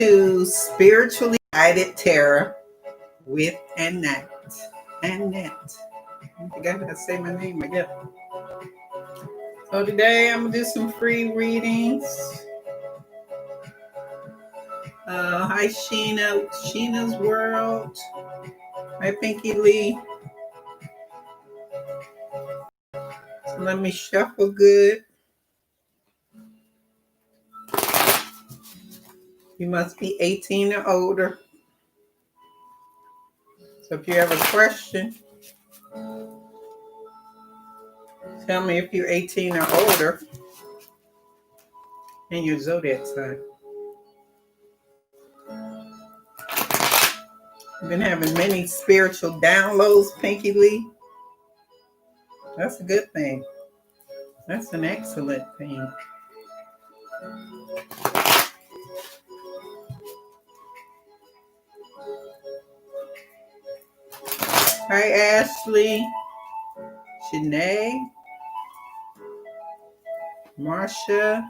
To Spiritually Guided Tarot with Annette. Annette. I think I gotta say my name again. So today I'm gonna do some free readings. Hi Sheena, Sheena's World. Hi Pinky Lee. So let me shuffle good. You must be 18 or older. So if you have a question, tell me if you're 18 or older and your zodiac sign. I've been having many spiritual downloads, Pinky Lee. That's a good thing. That's an excellent thing. Hi, Ashley, Shanae, Marsha.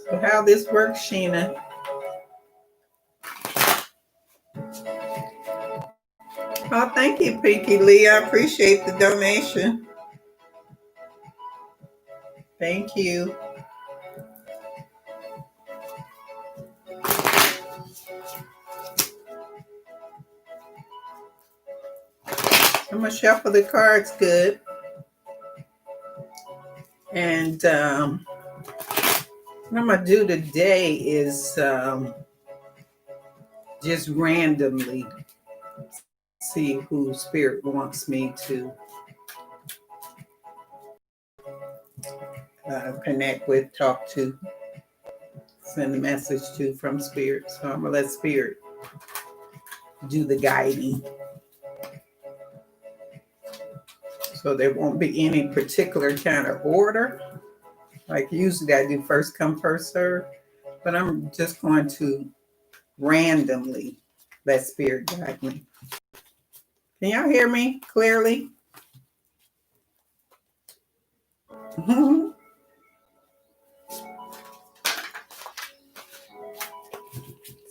So how this works, Sheena? Oh, thank you, Pinky Lee. I appreciate the donation. Thank you. I'm going to shuffle the cards good. And what I'm going to do today is just randomly see who Spirit wants me to connect with, talk to, send a message to from Spirit. So I'm going to let Spirit do the guiding. So there won't be any particular kind of order. Like usually I do first come, first serve. But I'm just going to randomly let Spirit guide me. Can y'all hear me clearly?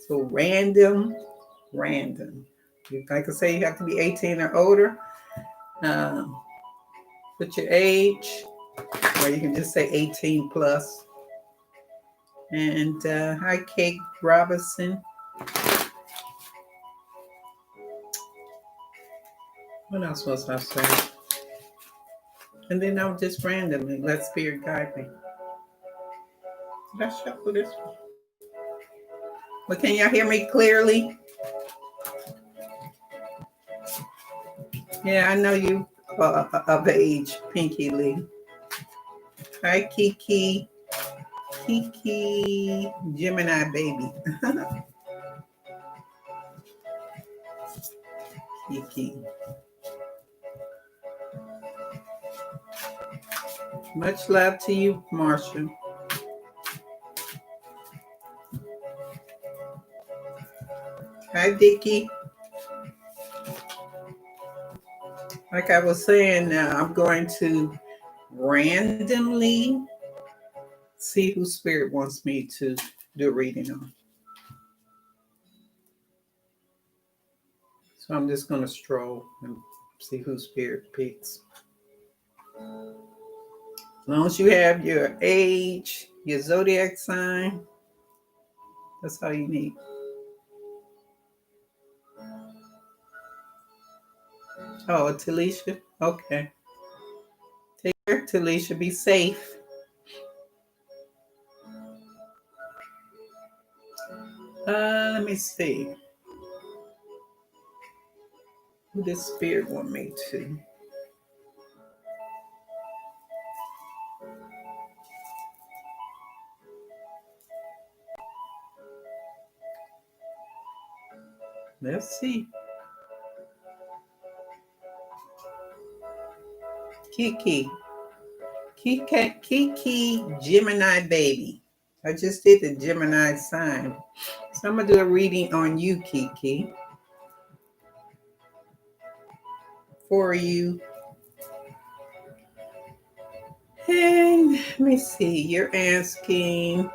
So random. Like I say, you have to be 18 or older. Put your age, or you can just say 18 plus. And hi, Kate Robinson. What else was I saying? And then I'll just randomly let Spirit guide me. Did I shuffle this one? But can y'all hear me clearly? Yeah, I know you of age, Pinky Lee. Hi, Kiki. Kiki, Gemini baby. Kiki. Much love to you, Marshall. Hi, Dickie. Like I was saying, I'm going to randomly see who Spirit wants me to do a reading on. So I'm just going to stroll and see who Spirit picks. As long as you have your age, your zodiac sign, that's all you need. Oh, Talisha? Okay. Take care, Talisha. Be safe. Let me see. Who does Spirit want me to? Let's see. Kiki, Gemini baby. I just did the Gemini sign. So I'm going to do a reading on you, Kiki. for you. And let me see, you asking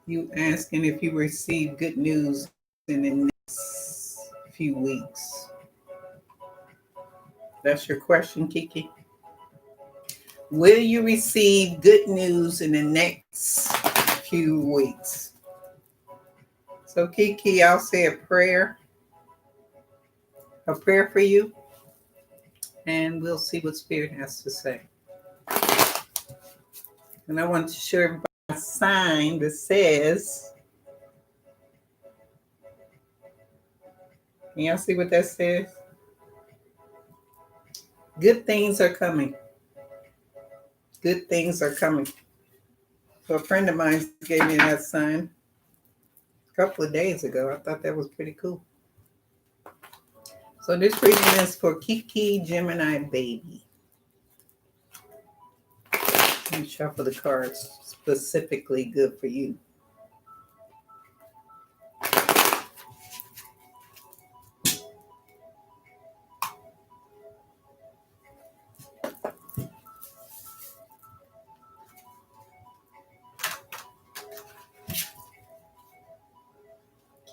if you receive good news in the next few weeks. That's your question, Kiki. Will you receive good news in the next few weeks? So, Kiki, I'll say a prayer for you, and we'll see what Spirit has to say. And I want to show everybody a sign that says, can y'all see what that says? Good things are coming. Good things are coming. So a friend of mine gave me that sign a couple of days ago. I thought that was pretty cool. So this reading is for Kiki Gemini Baby. Let me shuffle the cards specifically good for you.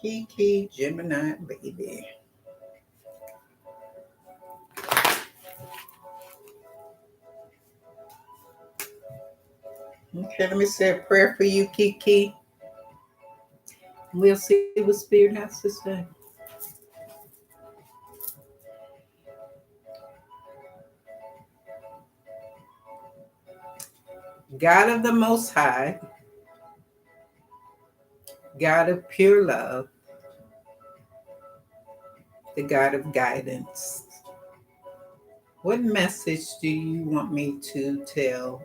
Kiki Gemini Baby. Okay, let me say a prayer for you, Kiki. We'll see what Spirit has to say. God of the Most High, God of pure love, the God of guidance. What message do you want me to tell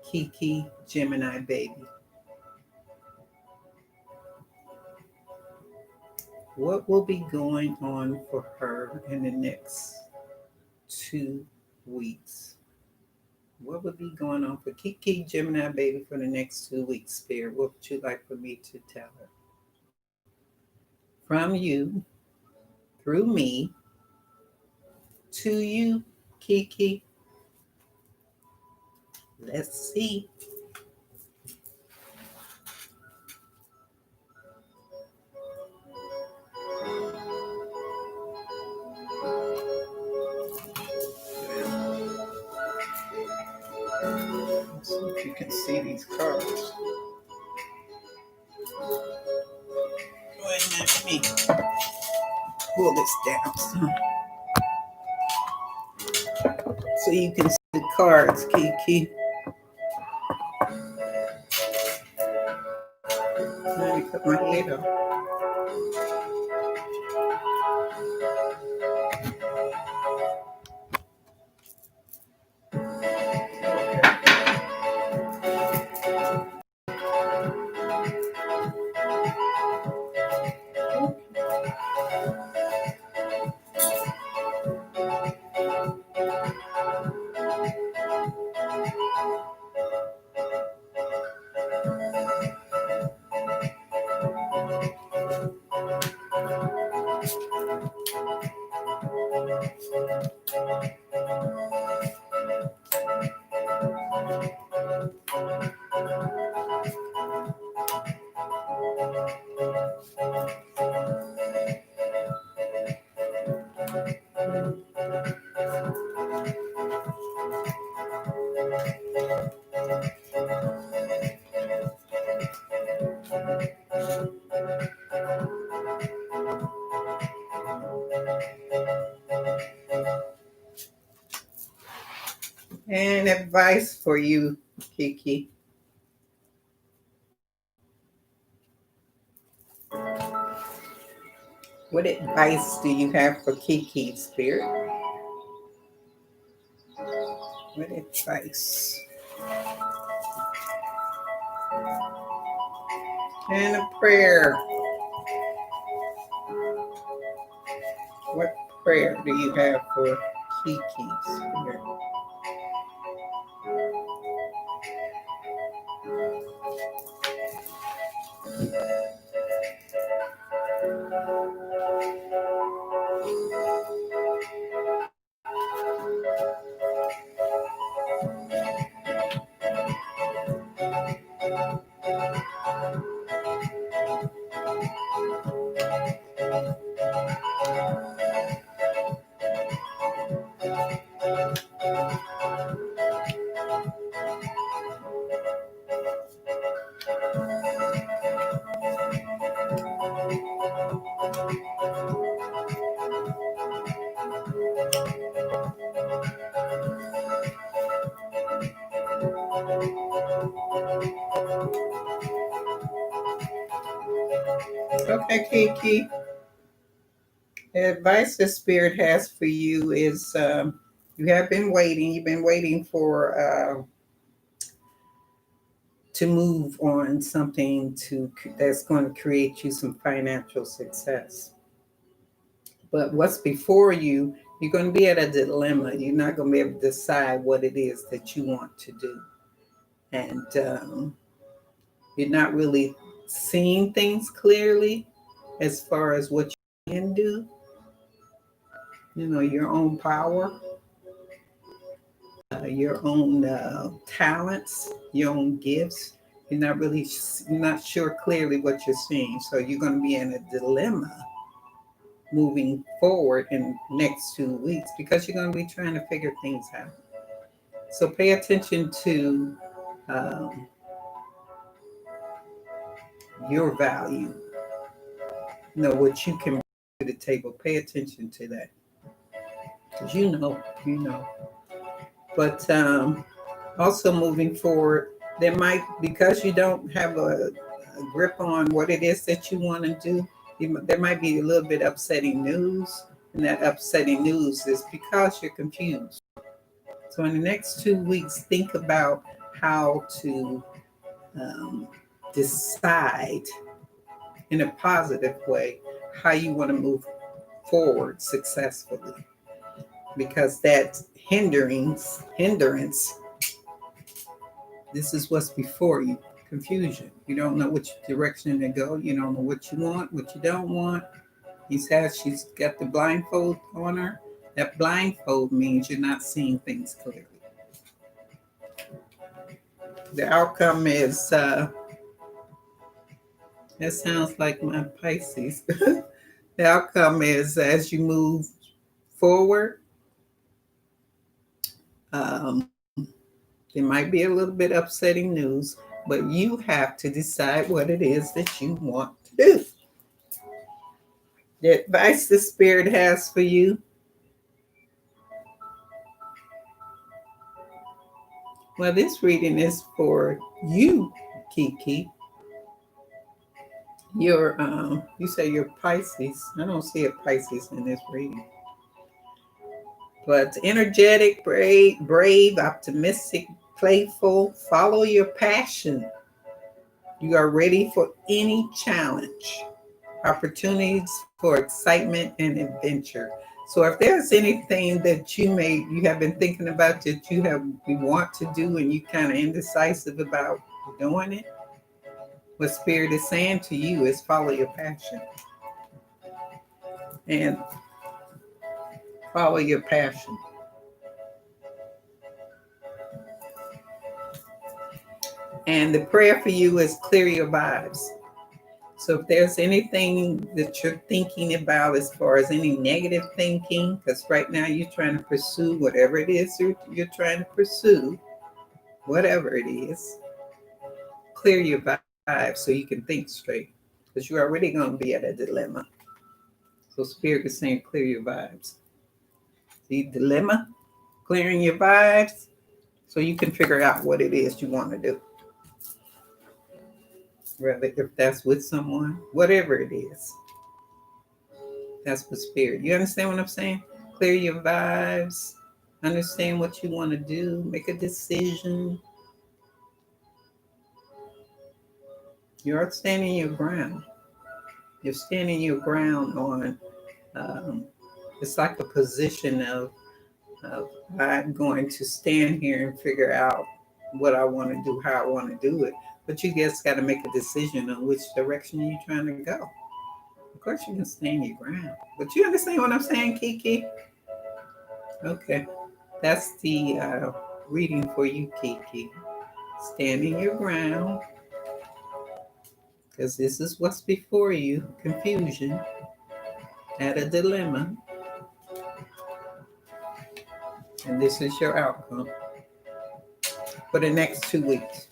Kiki Gemini Baby? What will be going on for her in the next 2 weeks? What would be going on for Kiki Gemini Baby for the next 2 weeks, Spirit? What would you like for me to tell her? From you, through me, to you, Kiki. Let's see. Let's see if you can see these cards. Wait a minute, let me pull this down so you can see the cards, Kiki. Let me put my head up. And advice for you, Kiki. What advice do you have for Kiki, Spirit? What advice? And a prayer. What prayer do you have for Kiki, Spirit? Hey, Kiki. The advice the Spirit has for you is you have been waiting. You've been waiting for to move on something that's going to create you some financial success. But what's before you, you're going to be at a dilemma. You're not going to be able to decide what it is that you want to do. And you're not really seeing things clearly as far as what you can do, your own power, your own talents, your own gifts. You're not sure clearly what you're seeing. So you're going to be in a dilemma moving forward in next 2 weeks because you're going to be trying to figure things out. So pay attention to um, your value, what you can bring to the table. Pay attention to that because you know. But also moving forward, there might, because you don't have a grip on what it is that you want to do, there might be a little bit upsetting news. And that upsetting news is because you're confused. So in the next 2 weeks, think about how to um, decide in a positive way how you want to move forward successfully. Because that hindrance, this is what's before you. Confusion. You don't know which direction to go. You don't know what you want, what you don't want. She's got the blindfold on her. That blindfold means you're not seeing things clearly. The outcome is, that sounds like my Pisces. The outcome is as you move forward, there might be a little bit upsetting news, but you have to decide what it is that you want to do. The advice the Spirit has for you. Well, this reading is for you, Kiki. You say you're Pisces. I don't see a Pisces in this reading. But energetic, brave, optimistic, playful, follow your passion. You are ready for any challenge, opportunities for excitement and adventure. So if there's anything that you have been thinking about that you want to do and you kind of indecisive about doing it, what Spirit is saying to you is follow your passion. And follow your passion. And the prayer for you is clear your vibes. So if there's anything that you're thinking about as far as any negative thinking, because right now you're trying to pursue whatever it is you're trying to pursue, whatever it is, clear your vibes so you can think straight, because you're already going to be at a dilemma. So Spirit is saying clear your vibes. See, dilemma, clearing your vibes so you can figure out what it is you want to do. Whether if that's with someone, whatever it is. That's what Spirit. You understand what I'm saying? Clear your vibes. Understand what you want to do. Make a decision. You're standing your ground. You're standing your ground on. It's like a position of I'm going to stand here and figure out what I want to do, how I want to do it. But you just got to make a decision on which direction you're trying to go. Of course, you can stand your ground. But you understand what I'm saying, Kiki? Okay. That's the reading for you, Kiki. Standing your ground. Because this is what's before you. Confusion. At a dilemma. And this is your outcome for the next 2 weeks.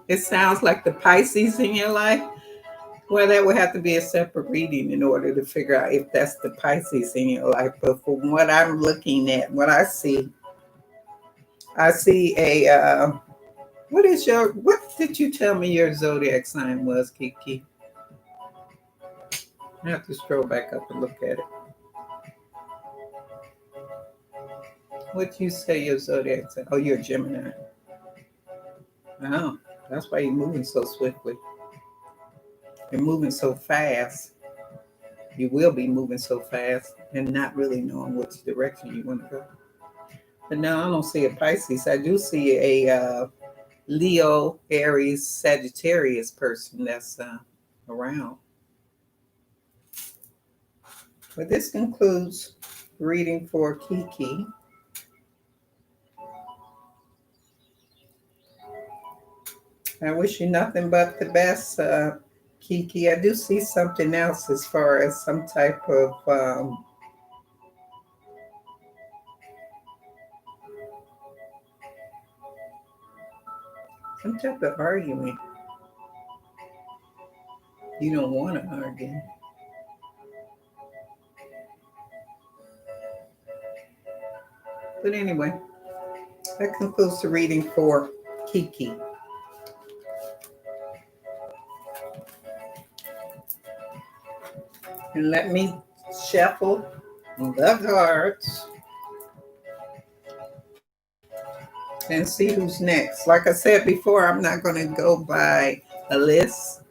It sounds like the Pisces in your life. Well, that would have to be a separate reading in order to figure out if that's the Pisces in your life. But from what I'm looking at, what I see a What did you tell me your zodiac sign was, Kiki? I have to scroll back up and look at it. What you say your zodiac sign? Oh, you're a Gemini. Oh, that's why you're moving so swiftly. You're moving so fast. You will be moving so fast and not really knowing which direction you want to go. But no, I don't see a Pisces. I do see a Leo, Aries, Sagittarius person that's around. But this concludes reading for Kiki. I wish you nothing but the best, Kiki. I do see something else as far as some type of argument. You don't want to argue. But anyway, that concludes the reading for Kiki. And let me shuffle the cards and see who's next. Like I said before, I'm not going to go by a list.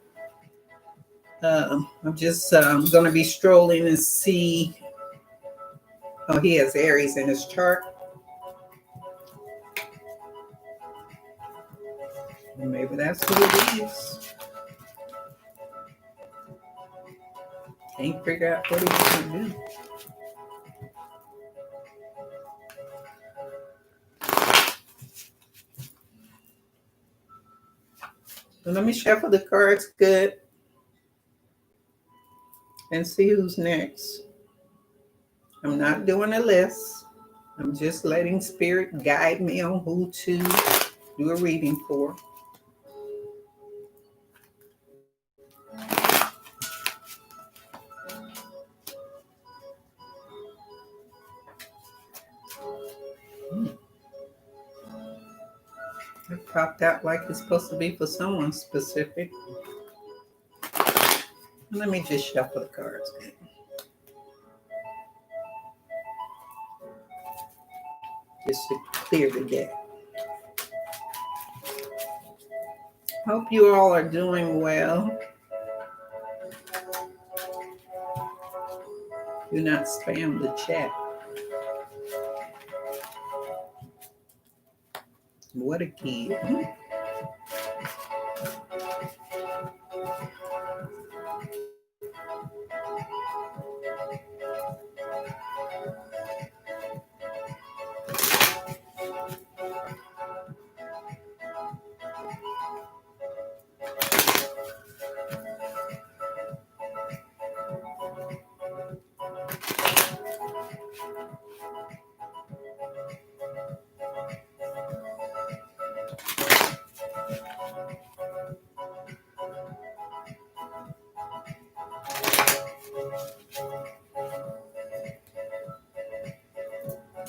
I'm just going to be strolling and see. Oh, he has Aries in his chart. Maybe that's who it is. Can't figure out what he's going to do. So let me shuffle the cards good and see who's next. I'm not doing a list. I'm just letting Spirit guide me on who to do a reading for. It popped out like it's supposed to be for someone specific. Let me just shuffle the cards. Just to clear the deck. Hope you all are doing well. Do not spam the chat. What a kid.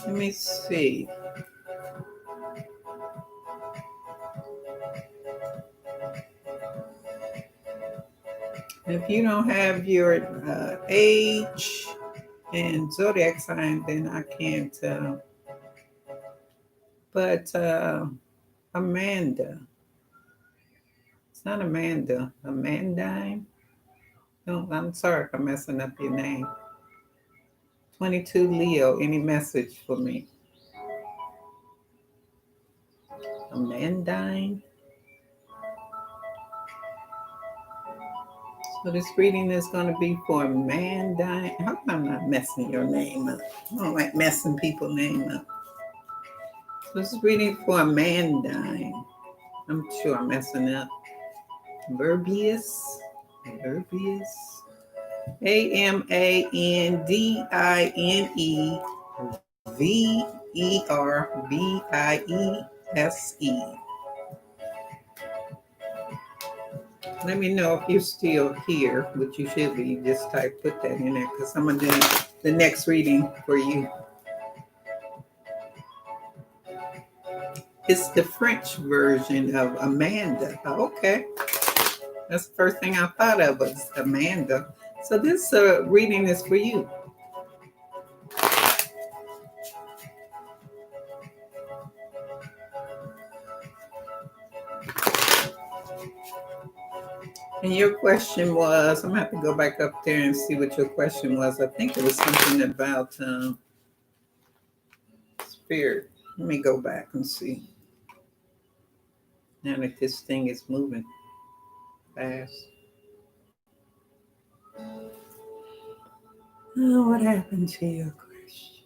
Let me see. If you don't have your age and zodiac sign, then I can't. But Amanda. It's not Amanda. Amandine? No, I'm sorry if I'm messing up your name. 22 Leo, any message for me? Amandine? So this reading is going to be for Amandine. I hope I'm not messing your name up. I don't like messing people's name up. So this is reading for Amandine. I'm sure I'm messing up. Verbius. AMANDINEVERBIESE. Let me know if you're still here, which you should be. Just put that in there because I'm going to do the next reading for you. It's the French version of Amanda. Okay. That's the first thing I thought of was Amanda. So this reading is for you. And your question was, I'm going to have to go back up there and see what your question was. I think it was something about spirit. Let me go back and see. Now that this thing is moving fast. Oh, what happened to your question?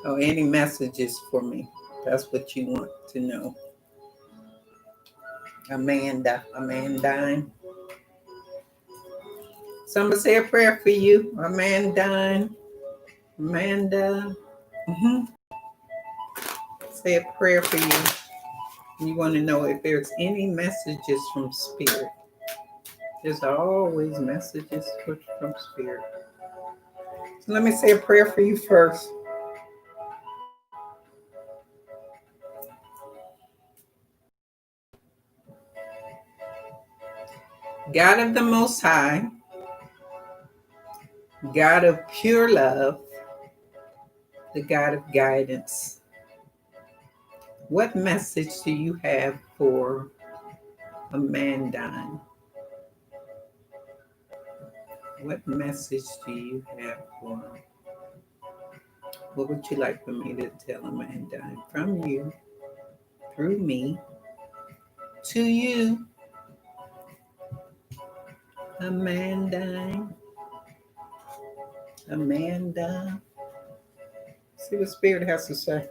Oh, any messages for me? That's what you want to know. Amandine. Somebody say a prayer for you, Amandine. Amanda. Mm-hmm. Say a prayer for you. You want to know if there's any messages from Spirit. There's always messages from Spirit. So let me say a prayer for you first. God of the Most High, God of pure love, the God of guidance. What message do you have for Amandine? What message do you have for her? What would you like for me to tell Amandine from you, through me, to you, Amandine? Amanda. See what Spirit has to say.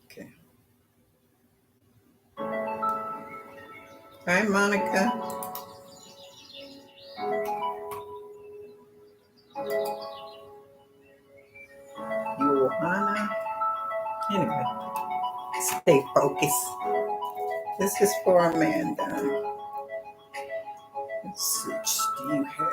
Okay. Hi, Monica. Johanna. Anyway, stay focused. This is for Amanda. What message do you have?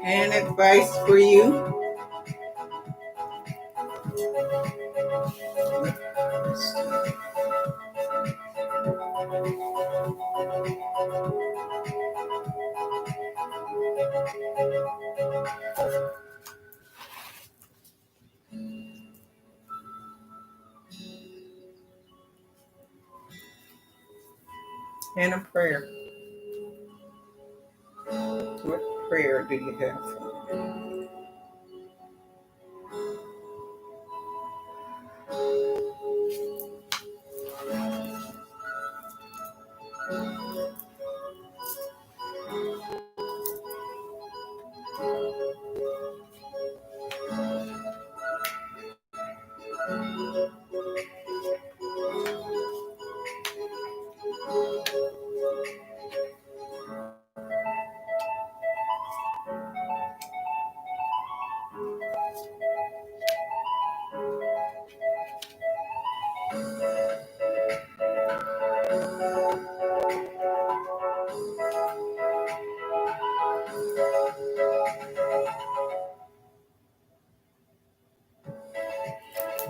And advice for you. And a prayer. What prayer do you have for me?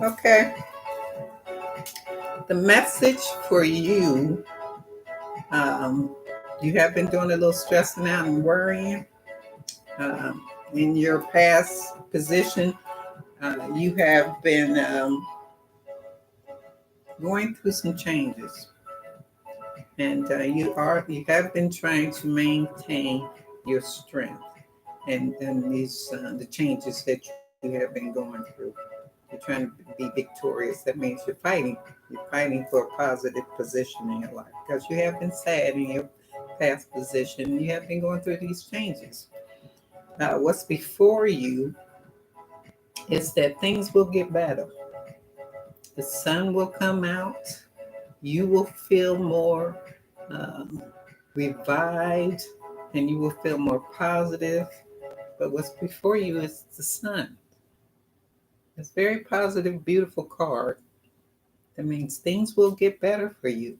Okay. The message for you Um, you have been doing a little stressing out and worrying. In your past position, you have been going through some changes, and you have been trying to maintain your strength and these the changes that you have been going through. You're trying to be victorious. That means you're fighting. You're fighting for a positive position in your life because you have been sad in your past position. You have been going through these changes. What's before you is that things will get better. The sun will come out. You will feel more um, revived and you will feel more positive. But what's before you is the sun. It's a very positive, beautiful card. That means things will get better for you.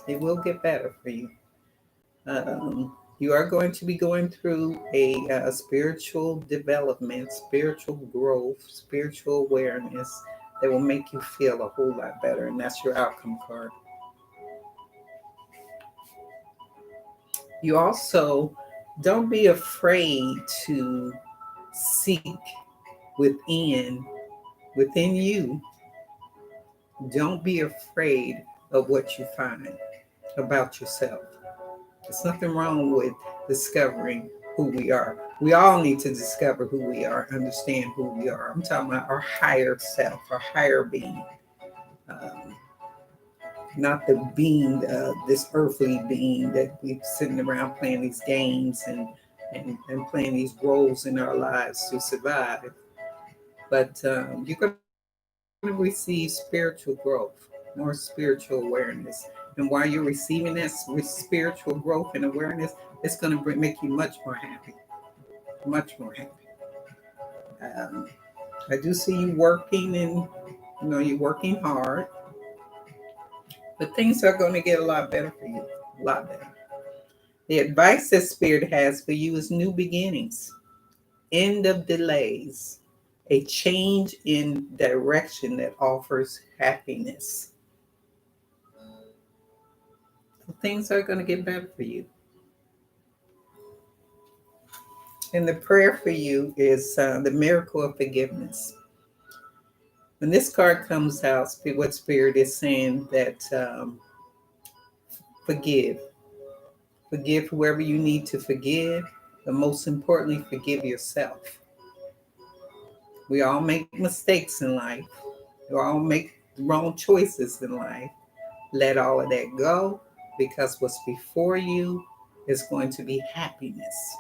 It will get better for you. You are going to be going through a spiritual development, spiritual growth, spiritual awareness that will make you feel a whole lot better. And that's your outcome card. You also don't be afraid to seek within you. Don't be afraid of what you find about yourself. There's nothing wrong with discovering who we are. We all need to discover who we are, understand who we are. I'm talking about our higher self, our higher being, um, not the being, this earthly being that we're sitting around playing these games and playing these roles in our lives to survive. But you're going to receive spiritual growth, more spiritual awareness. And while you're receiving that with spiritual growth and awareness, it's going to make you much more happy, much more happy. Um, I do see you working and, you're working hard, but things are going to get a lot better for you, a lot better. The advice that Spirit has for you is new beginnings, end of delays, a change in direction that offers happiness. So things are going to get better for you. And the prayer for you is the miracle of forgiveness. When this card comes out, what Spirit is saying that forgive. Forgive whoever you need to forgive, but most importantly, forgive yourself. We all make mistakes in life. We all make wrong choices in life. Let all of that go because what's before you is going to be happiness.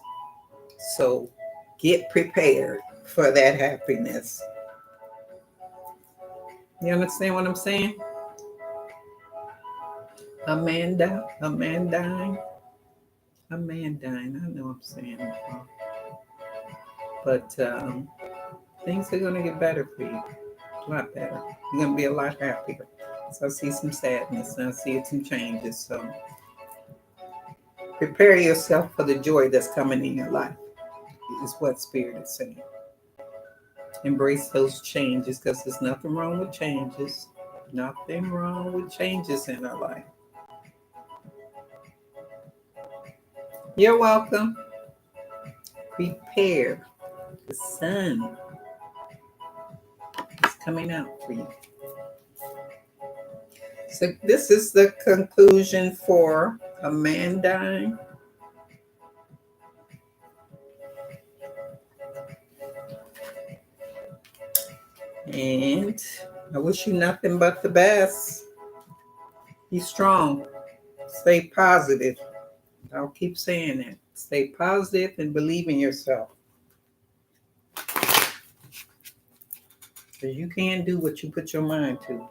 So get prepared for that happiness. You understand what I'm saying? Amanda, Amandine, Amandine. I know I'm saying it wrong. But things are going to get better for you. A lot better. You're going to be a lot happier. So I see some sadness and I see some changes. So prepare yourself for the joy that's coming in your life, is what Spirit is saying. Embrace those changes because there's nothing wrong with changes. Nothing wrong with changes in our life. You're welcome. Prepare. The sun is coming out for you. So this is the conclusion for Amandine. And I wish you nothing but the best. Be strong. Stay positive. I'll keep saying that. Stay positive and believe in yourself. Because you can do what you put your mind to.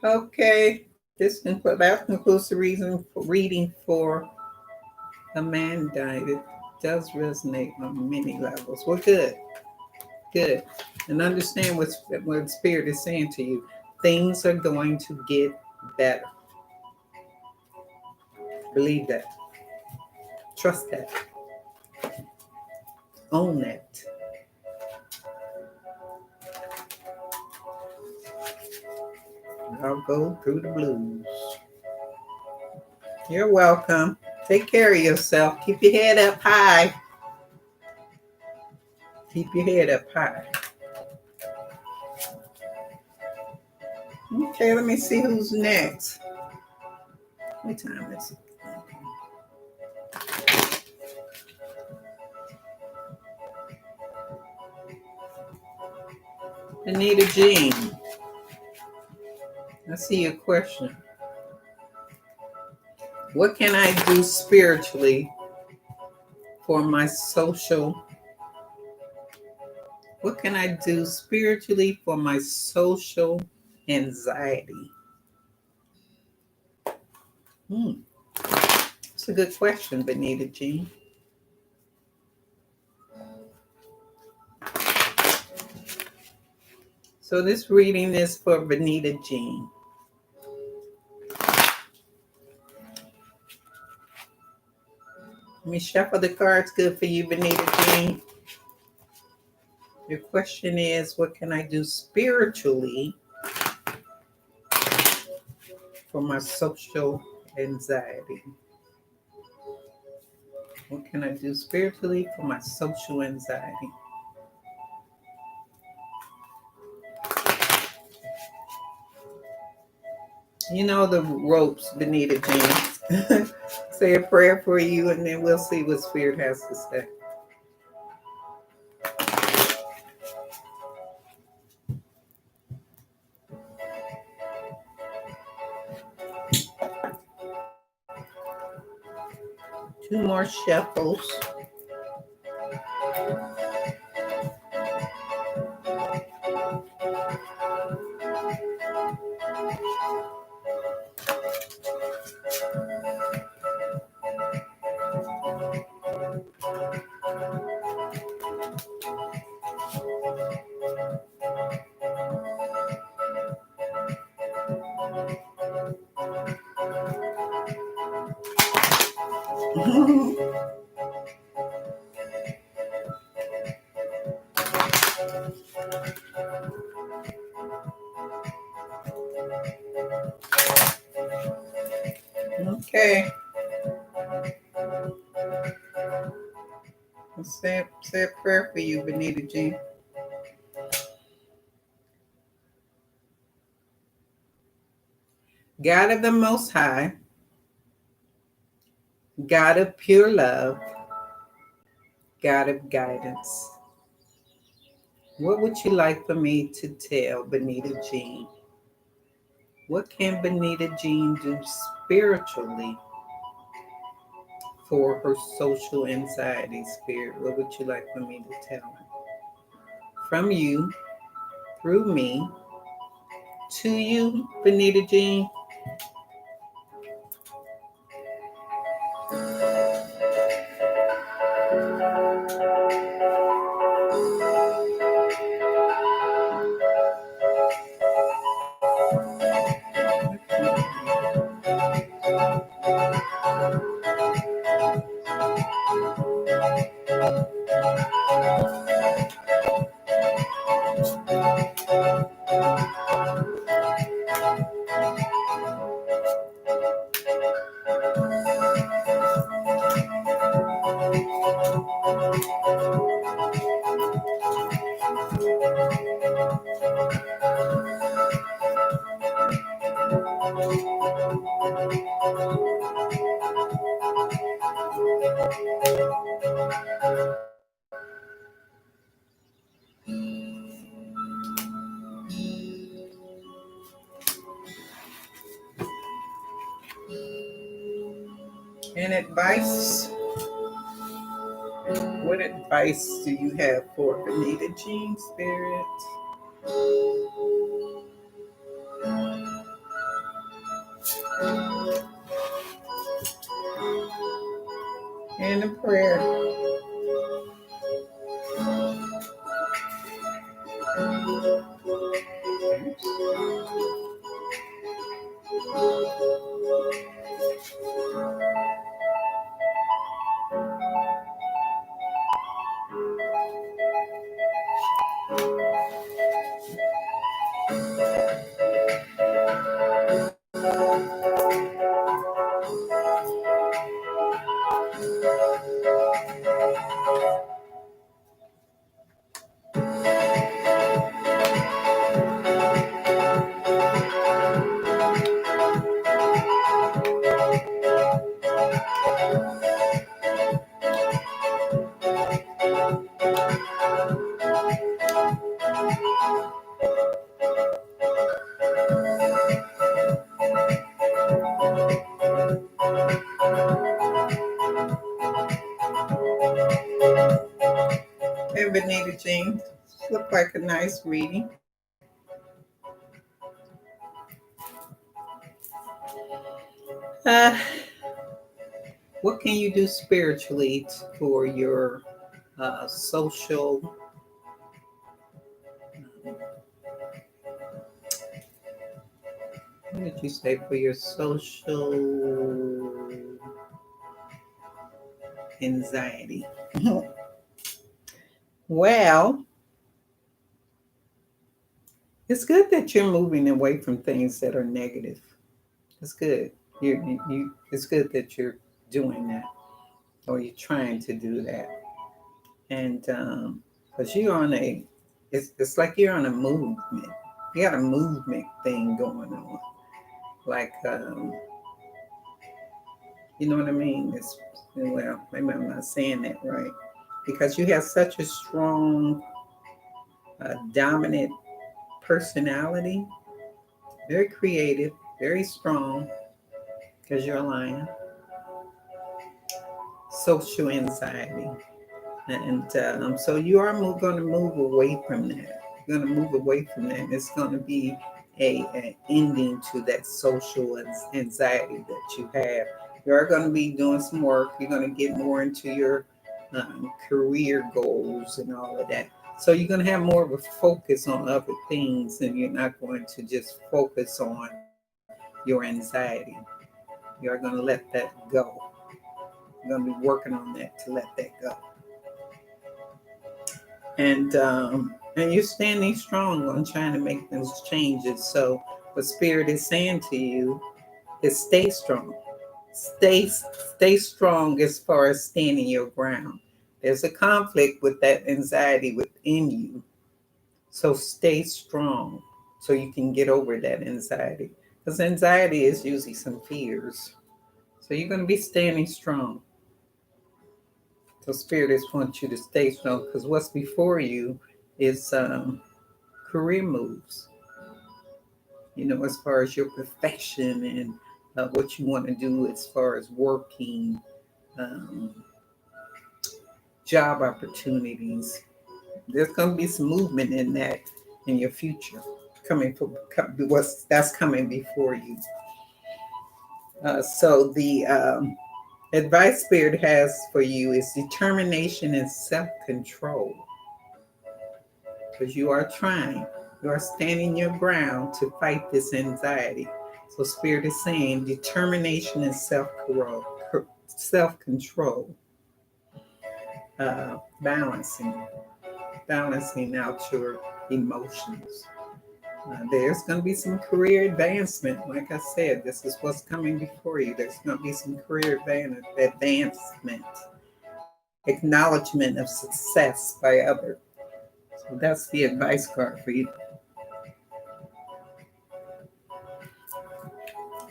Okay. That concludes the reason for reading for Amanda. It does resonate on many levels. Well, good. Good. And understand what Spirit is saying to you. Things are going to get better. Believe that. Trust that. Own that. I'll go through the blues. You're welcome. Take care of yourself. Keep your head up high. Keep your head up high. Okay, let me see who's next. What time is it? Anita Jean. I see your question. What can I do spiritually for my social? What can I do spiritually for my social anxiety? It's a good question, Benita Jean. So this reading is for Benita Jean. Let me shuffle the cards. Good for you, Benita Jean. Your question is, what can I do spiritually for my social anxiety? What can I do spiritually for my social anxiety? You know the ropes, Benita Jean. Say a prayer for you, and then we'll see what Spirit has to say. Two more shuffles. Okay. Let's say a prayer for you, Benita Jean. God of the Most High, God of pure love, God of guidance, what would you like for me to tell Benita Jean? What can Benita Jean do spiritually for her social anxiety, Spirit? What would you like for me to tell her? From you, through me, to you, Benita Jean. And advice? What advice do you have for Benita Jean, Spirit? And a prayer. Hey, Benita Jean. Look like a nice reading. Uh, what can you do spiritually for your social? What did you say for your social anxiety? Well, it's good that you're moving away from things that are negative. It's good. It's good that you're doing that, or you're trying to do that. And because you're on it's like you're on a movement. You got a movement thing going on. Like, you know what I mean? Well, maybe I'm not saying that right. Because you have such a strong, dominant personality, very creative, very strong, because you're a lion, social anxiety. And so you are going to move away from that. You're going to move away from that. It's going to be an ending to that social anxiety that you have. You are going to be doing some work. You're going to get more into your career goals and all of that. So you're going to have more of a focus on other things, and you're not going to just focus on your anxiety. You're going to let that go. You're going to be working on that to let that go. And you're standing strong on trying to make those changes. So what Spirit is saying to you is stay strong. Stay strong as far as standing your ground. There's a conflict with that anxiety within you. So stay strong so you can get over that anxiety. Because anxiety is usually some fears. So you're going to be standing strong. So Spirit just wants you to stay strong because what's before you is career moves. As far as your profession and what you want to do as far as working, um, job opportunities. There's going to be some movement in that in your future what's that's coming before you. So the advice Spirit has for you is determination and self-control, because you are trying, you are standing your ground to fight this anxiety. So Spirit is saying determination and self-control, balancing out your emotions. There's going to be some career advancement. Like I said, this is what's coming before you. There's going to be some career advancement, acknowledgement of success by others. So that's the advice card for you.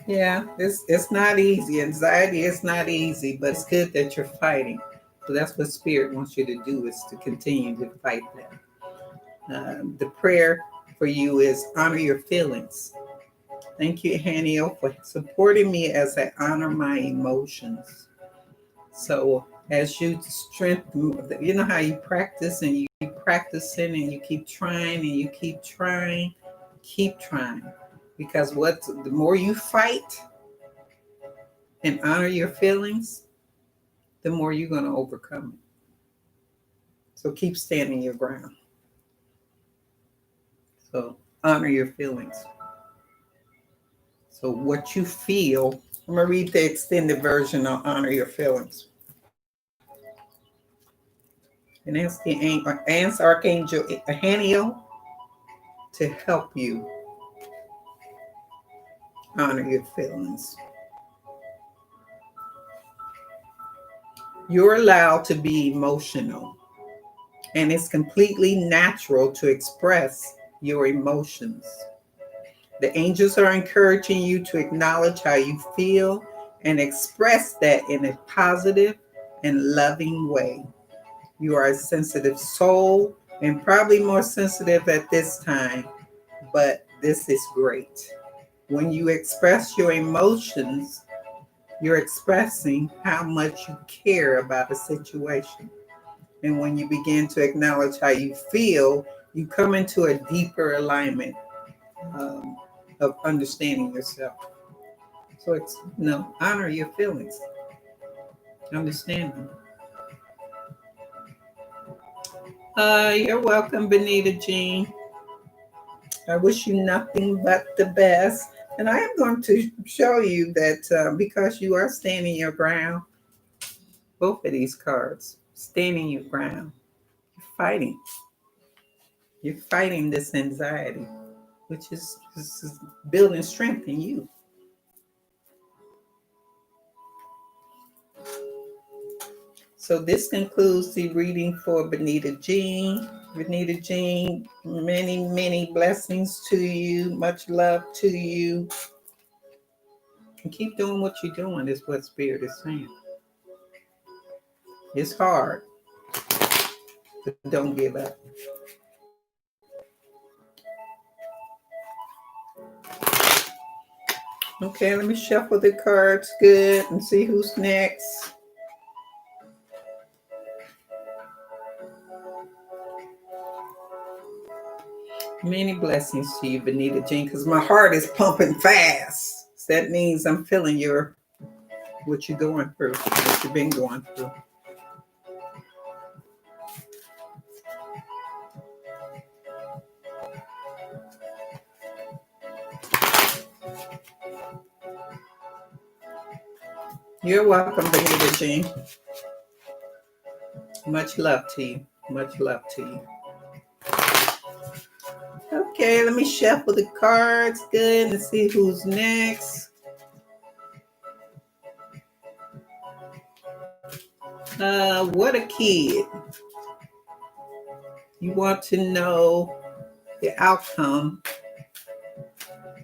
Yeah, it's not easy. Anxiety is not easy, but it's good that you're fighting. So that's what Spirit wants you to do, is to continue to fight that. The prayer for you is honor your feelings. Thank you, Haniel, for supporting me as I honor my emotions. So as you strengthen, you know how you practice and you keep practicing and you keep trying and you keep trying, because the more you fight and honor your feelings, the more you're going to overcome it. So keep standing your ground. So honor your feelings. So what you feel, I'm going to read the extended version on honor your feelings. And ask Archangel Haniel to help you honor your feelings. You're allowed to be emotional, and it's completely natural to express your emotions. The angels are encouraging you to acknowledge how you feel and express that in a positive and loving way. You are a sensitive soul and probably more sensitive at this time, but this is great. When you express your emotions, you're expressing how much you care about a situation. And when you begin to acknowledge how you feel, you come into a deeper alignment um, of understanding yourself. So it's honor your feelings, understand them. You're welcome, Benita Jean. I wish you nothing but the best. And I am going to show you that because you are standing your ground, both of these cards, standing your ground, you're fighting. You're fighting this anxiety, which is building strength in you. So this concludes the reading for Benita Jean. Benita Jean, many, many blessings to you. Much love to you. And keep doing what you're doing is what Spirit is saying. It's hard, but don't give up. Okay, let me shuffle the cards good and see who's next. Many blessings to you, Benita Jean, because my heart is pumping fast. So that means I'm feeling what you're going through, what you've been going through. You're welcome, Benita Jean. Much love to you. Much love to you. Okay, let me shuffle the cards good and see who's next. What a kid. You want to know the outcome.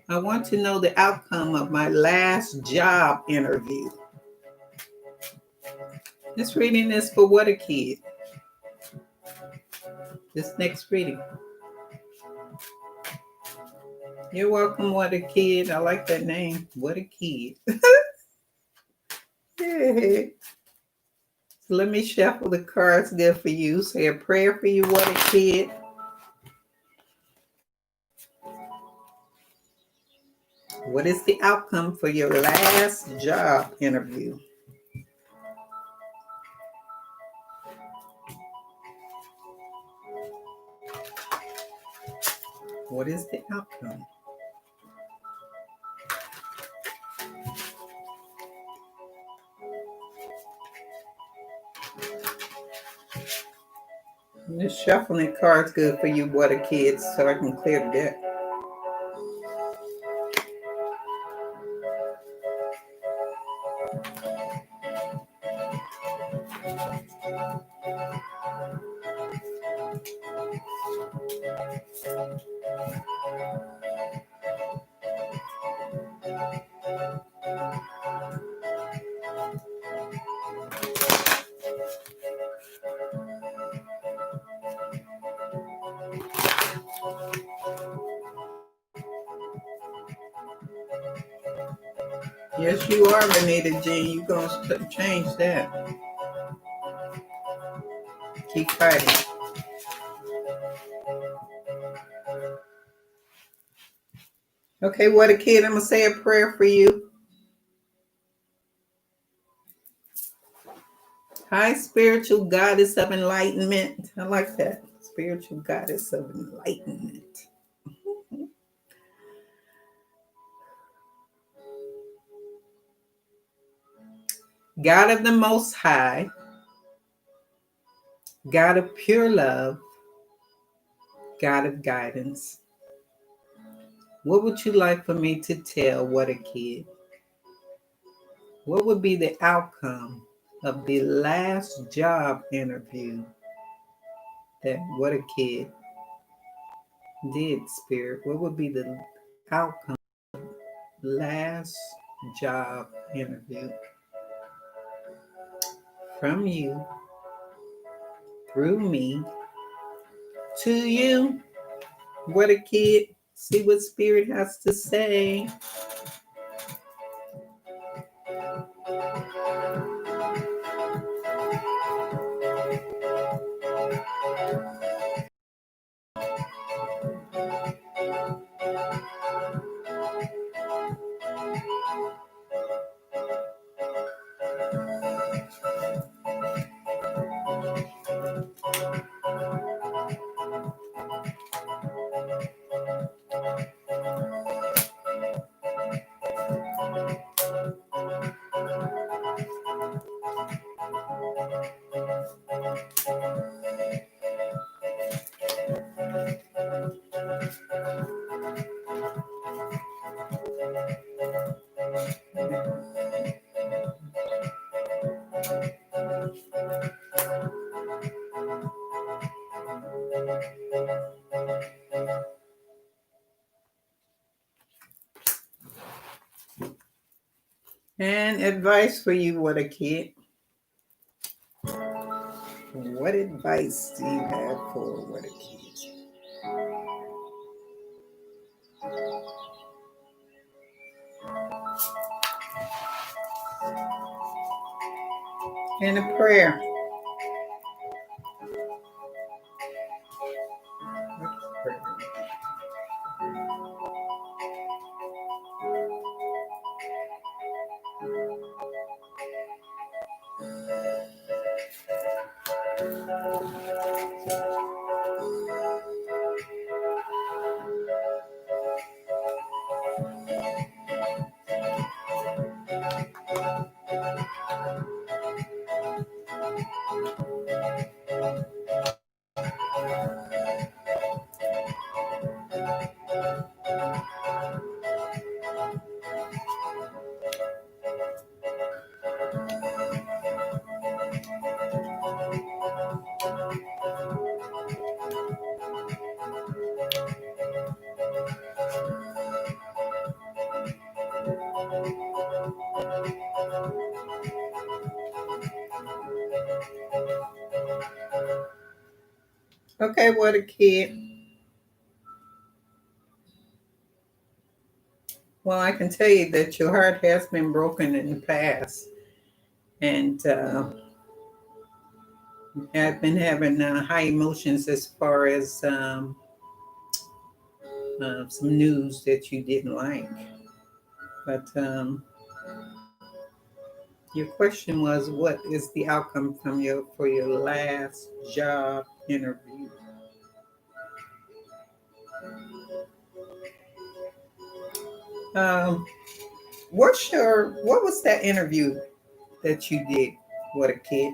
I want to know the outcome of my last job interview. This reading is for What a Kid. This next reading. You're welcome, What a Kid. I like that name. What a Kid. Hey. So let me shuffle the cards good for you. Say a prayer for you, What a Kid. What is the outcome for your last job interview? What is the outcome? I'm just shuffling cards good for you, What a Kid, so I can clear the deck. Yes, you are, Benita Jean. You're going to change that. Keep fighting. Okay, What a Kid, I'm going to say a prayer for you. Hi, spiritual goddess of enlightenment. I like that. Spiritual goddess of enlightenment. God of the Most High, God of pure love, God of guidance. What would you like for me to tell What a Kid? What would be the outcome of the last job interview that What a Kid did, Spirit? What would be the outcome of the last job interview from you, through me, to you? What a Kid. See what Spirit has to say. And advice for you, what a kid. What advice do you have for what a kid? And a prayer. Okay, what a kid. Well, I can tell you that your heart has been broken in the past, and I've been having high emotions as far as some news that you didn't like. But your question was, what is the outcome from your last job interview? Um, what was that interview that you did? What a kid.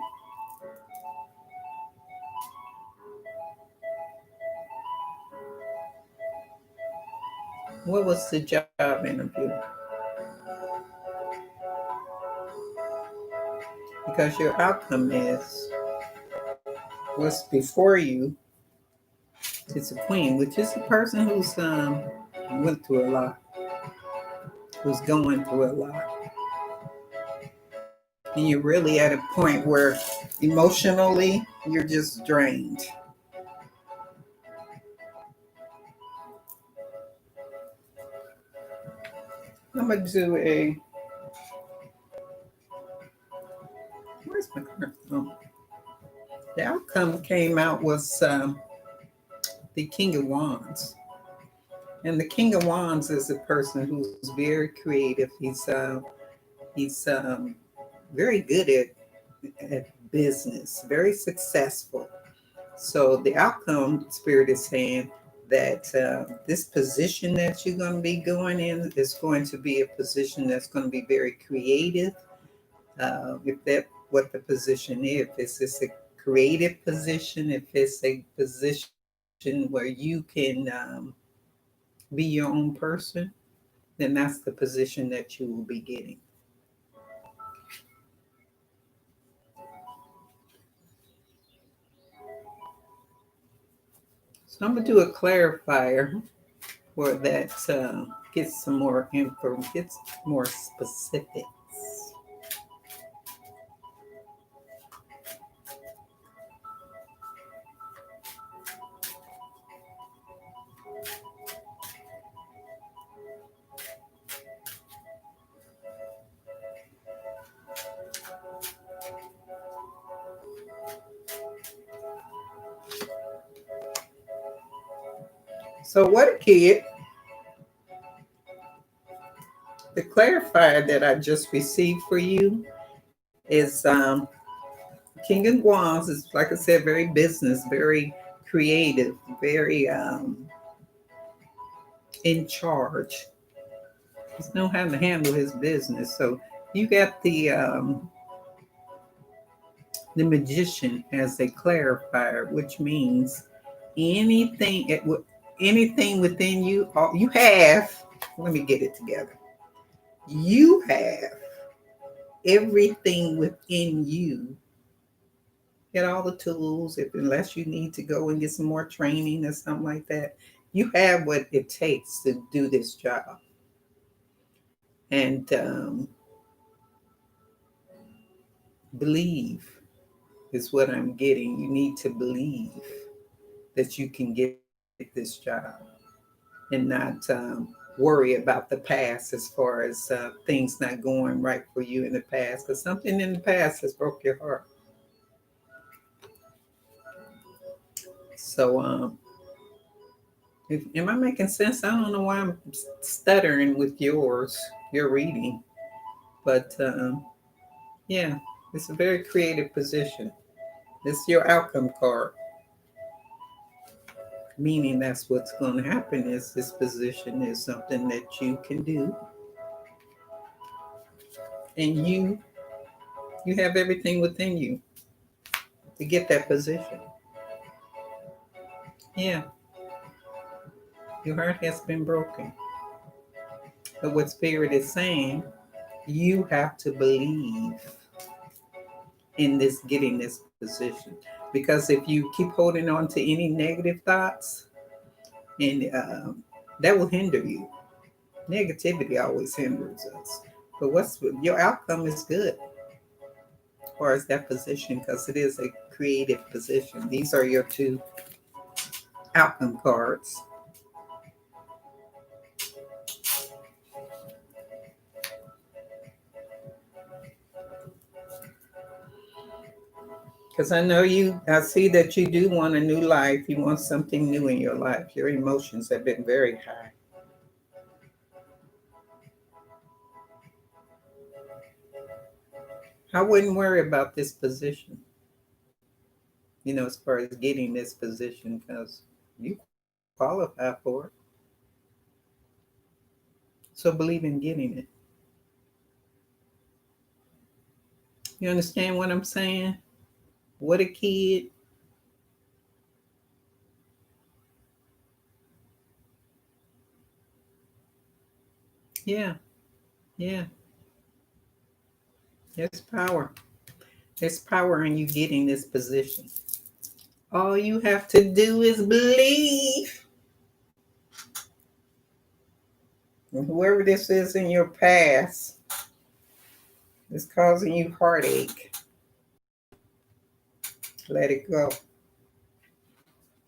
What was the job interview? Because your outcome is what's before you is a queen, which is a person who's went through a lot, who's going through a lot. And you're really at a point where emotionally you're just drained. I'm gonna do a where's my card? Oh. The outcome came out was the King of Wands. And the King of Wands is a person who's very creative. He's very good at business, very successful. So the outcome spirit is saying that this position that you're going to be going in is going to be a position that's going to be very creative. If that what the position is, if it's a creative position, if it's a position where you can be your own person, then that's the position that you will be getting. So I'm gonna do a clarifier for that. Get some more info, get more specifics. So what a kid. The clarifier that I just received for you is King of Wands is, like I said, very business, very creative, very in charge. He's know how to handle his business. So you got the magician as a clarifier, which means anything anything within you, you have. Let me get it together. You have everything within you Get all the tools. If unless you need to go and get some more training or something like that, you have what it takes to do this job. And believe is what I'm getting. You need to believe that you can get this job and not worry about the past as far as things not going right for you in the past, because something in the past has broke your heart. So, am I making sense? I don't know why I'm stuttering with your reading, but yeah, it's a very creative position. It's your outcome card, meaning that's what's going to happen. Is this position is something that you can do, and you have everything within you to get that position. Yeah, your heart has been broken, but what Spirit is saying, you have to believe in this getting this position, because if you keep holding on to any negative thoughts, and that will hinder you. Negativity always hinders us, but what's your outcome is good as far as that position, because it is a creative position. These are your two outcome cards. Because I see that you do want a new life. You want something new in your life. Your emotions have been very high. I wouldn't worry about this position, as far as getting this position, because you qualify for it. So believe in getting it. You understand what I'm saying? What a kid. Yeah, yeah. There's power. There's power in you getting this position. All you have to do is believe. And whoever this is in your past is causing you heartache, let it go.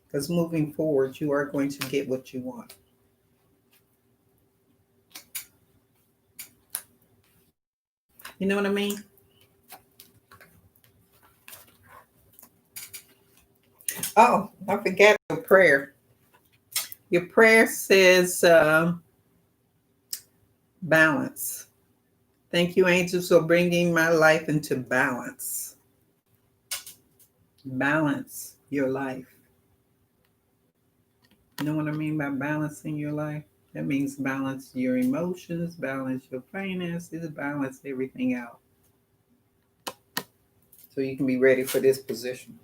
Because moving forward, you are going to get what you want. You know what I mean? Oh, I forgot your prayer. Your prayer says balance. Thank you, angels, for bringing my life into balance. Balance your life. You know what I mean by balancing your life? That means balance your emotions, balance your finances, balance everything out. So you can be ready for this position.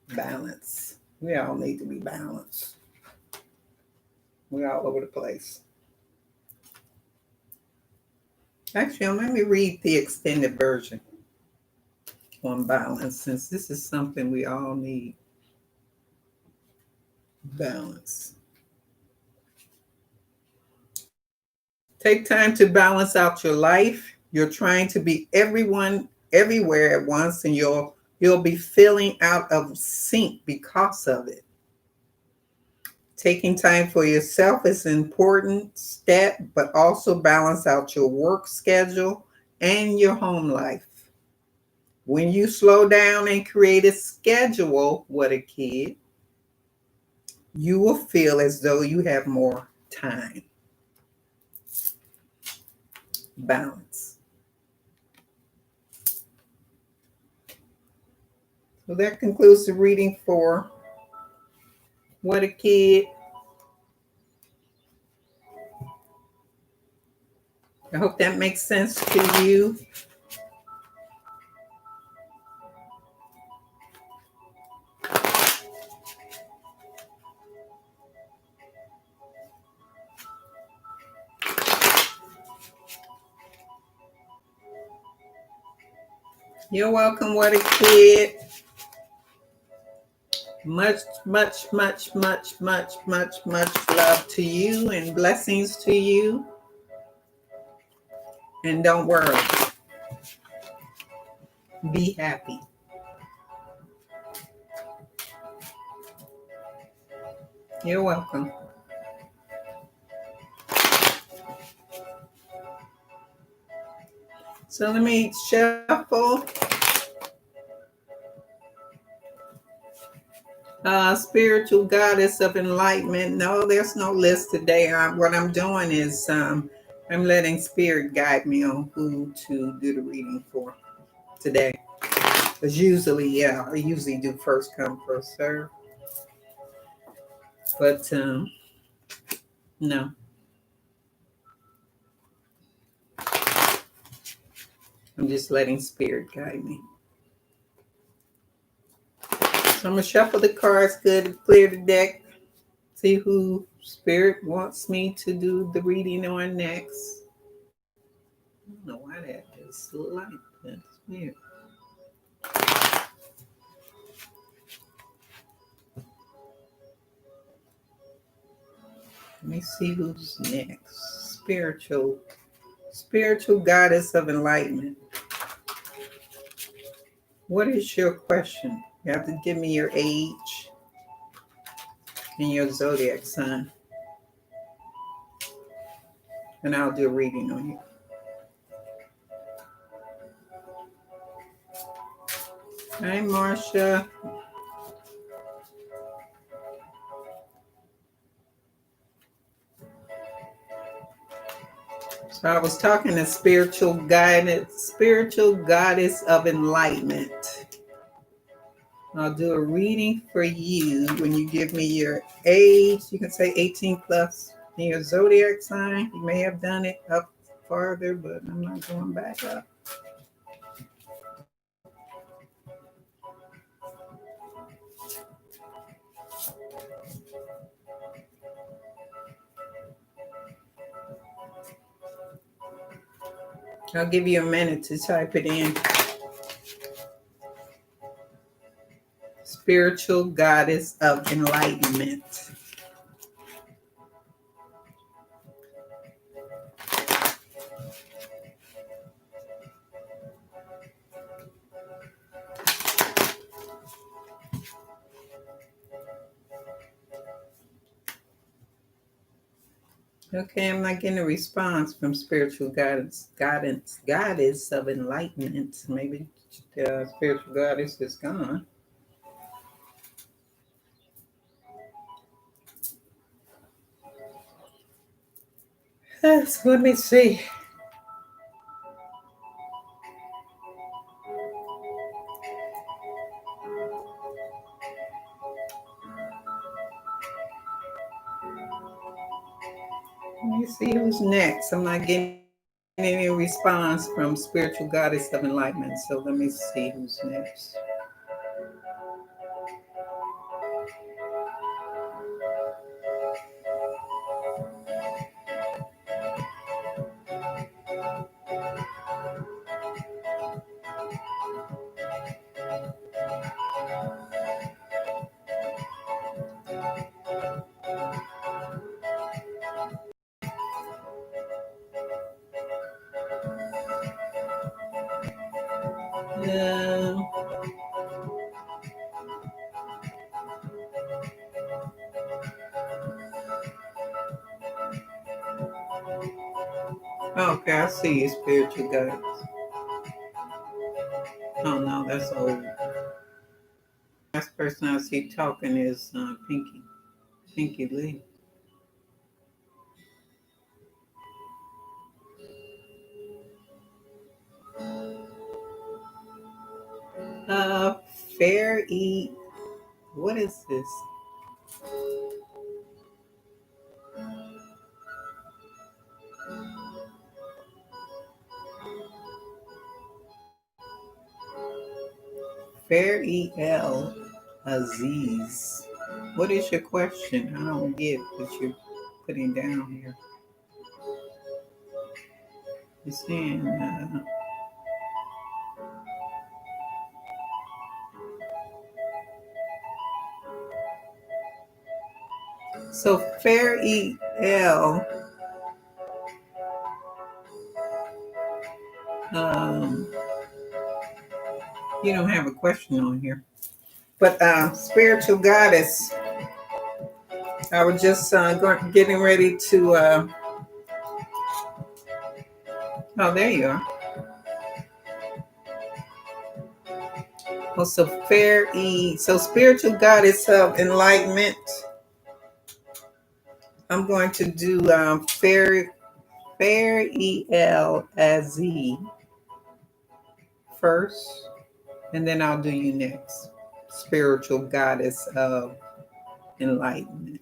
Balance. We all need to be balanced. We're all over the place. Actually, let me read the extended version on balance, since this is something we all need. Balance. Take time to balance out your life. You're trying to be everyone everywhere at once, and you'll be feeling out of sync because of it. Taking time for yourself is an important step, but also balance out your work schedule and your home life. When you slow down and create a schedule, what a kid, you will feel as though you have more time. Balance. So that concludes the reading for What a Kid. I hope that makes sense to you. You're welcome. What a kid. Much, much, much, much, much, much, much love to you and blessings to you. And don't worry. Be happy. You're welcome. So let me shuffle. Spiritual goddess of enlightenment. No, there's no list today. What I'm doing is I'm letting spirit guide me on who to do the reading for today. Because usually, I usually do first come, first serve. But no. I'm just letting spirit guide me. So I'm going to shuffle the cards good, clear the deck, see who spirit wants me to do the reading on next. I don't know why that is light. That's weird. Let me see who's next. Spiritual goddess of enlightenment. What is your question? You have to give me your age and your zodiac sign, and I'll do a reading on you. Hi, Marcia. So I was talking to spiritual goddess of enlightenment. I'll do a reading for you when you give me your age. You can say 18 plus in your zodiac sign. You may have done it up farther, but I'm not going back up. I'll give you a minute to type it in. Spiritual goddess of enlightenment. Okay, I'm not getting a response from spiritual goddess of enlightenment. Maybe the spiritual goddess is gone. So let me see. Let me see who's next. I'm not getting any response from spiritual goddess of enlightenment. So let me see who's next. Okay, I see you, spiritual goddess. Oh no, that's old. Last person I see talking is Pinky Lee. Fair E. What is this? Fair E.L. Aziz. What is your question? I don't get what you're putting down here. You're saying, So Fair EL, um, you don't have a question on here. But spiritual goddess, I was just getting ready to. Oh, there you are. Oh, so Fair E. So spiritual goddess of enlightenment. I'm going to do Fair EL as Z first, and then I'll do you next. Spiritual goddess of enlightenment.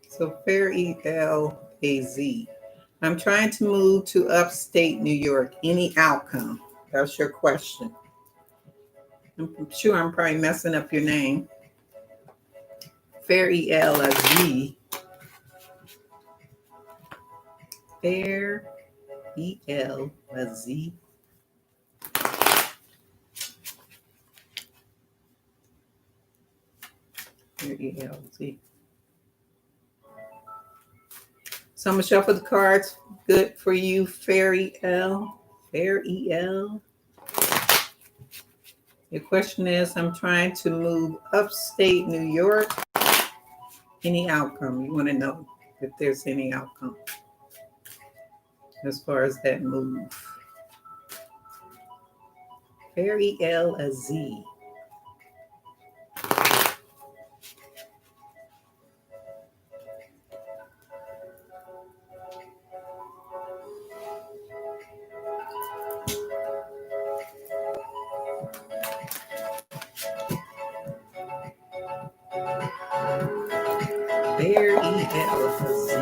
So Fair EL AZ. I'm trying to move to upstate New York. Any outcome? That's your question. I'm sure I'm probably messing up your name. Fair EL as Z. Fair EL as Z. Fair EL Z. So I'm gonna shuffle the cards. Good for you, Fair EL. Fair EL. Your question is, I'm trying to move upstate New York. Any outcome? You want to know if there's any outcome as far as that move. Fair EL as Z. Fair EL as Z.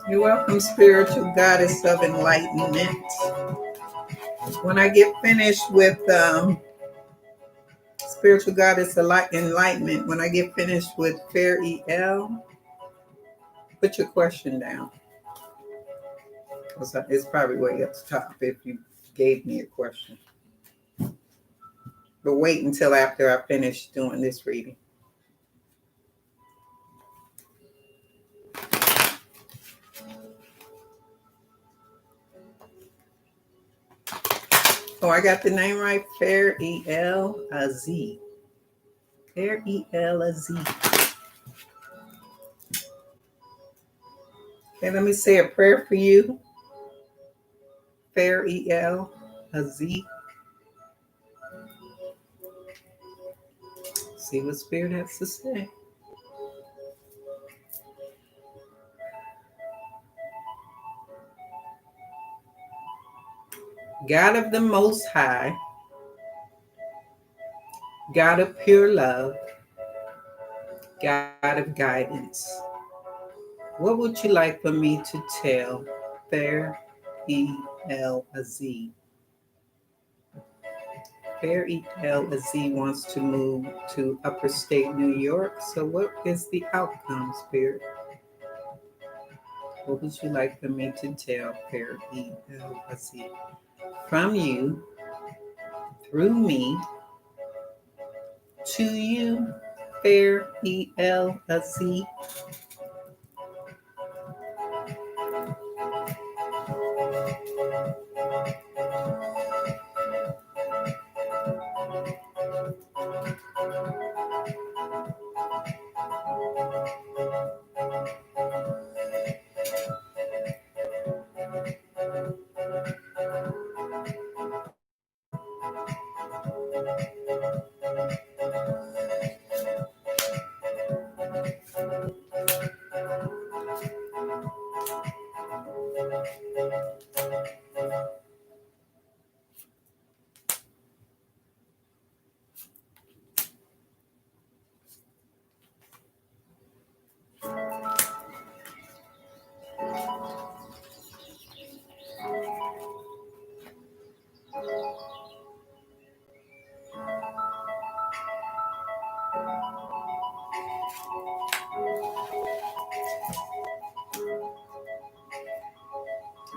You're welcome, spiritual goddess of enlightenment. When I get finished with spiritual goddess of enlightenment, when I get finished with Fair EL, put your question down. It's probably way up the top if you gave me a question. But wait until after I finish doing this reading. Oh, I got the name right. Fair EL Z. Fair EL Z. Okay, let me say a prayer for you. Fair EL Z. See what Spirit has to say. God of the Most High, God of pure love, God of guidance, what would you like for me to tell Fair EL Z? Fair EL Z wants to move to upper state New York. So what is the outcome, Spirit? What would you like for me to tell Fair EL Z? From you, through me, to you, Fair EL Z.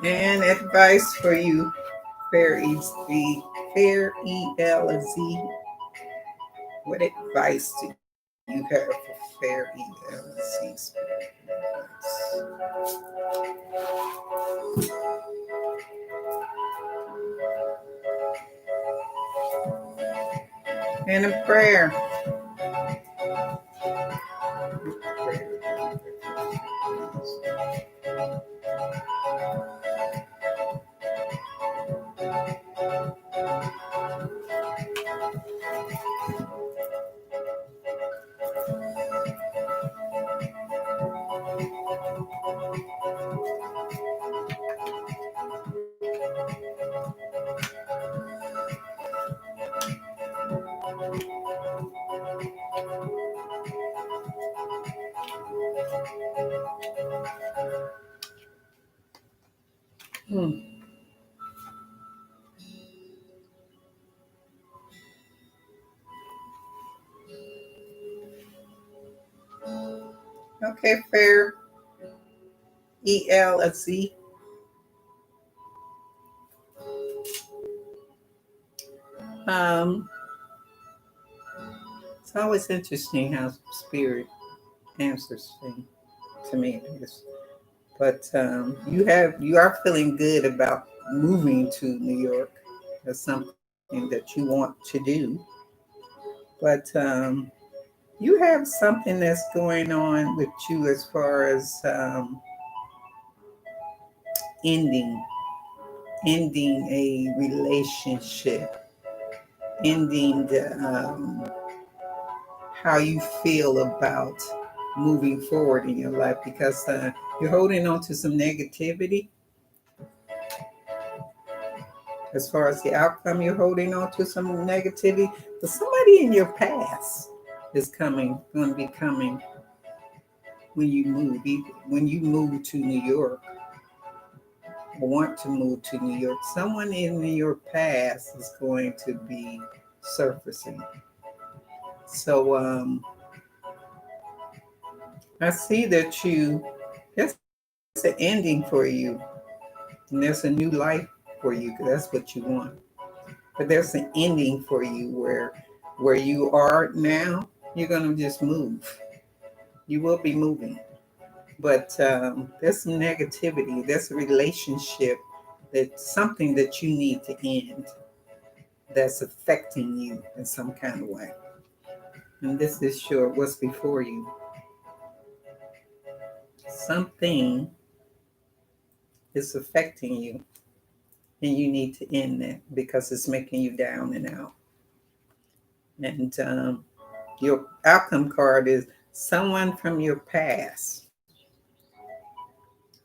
And advice for you, fairies, the fair ELZ. What advice do you have for fair ELZ advice? And a prayer. Hmm. Okay, fair ELZ. Um, it's always interesting how spirit answers things to me. I guess. But you are feeling good about moving to New York. That's something that you want to do. But you have something that's going on with you as far as ending ending a relationship, ending how you feel about moving forward in your life because you're holding on to some negativity as far as the outcome. You're holding on to some negativity, but somebody in your past is going to be coming when you move, when you move to New York or want to move to New York. Someone in your past is going to be surfacing. So I see that there's an ending for you, and there's a new life for you, 'cause that's what you want. But there's an ending for you where you are now. You're gonna just move. You will be moving, but there's some negativity. There's a relationship that's something that you need to end that's affecting you in some kind of way. And this is sure what's before you. Something is affecting you, and you need to end that because it's making you down and out. And your outcome card is someone from your past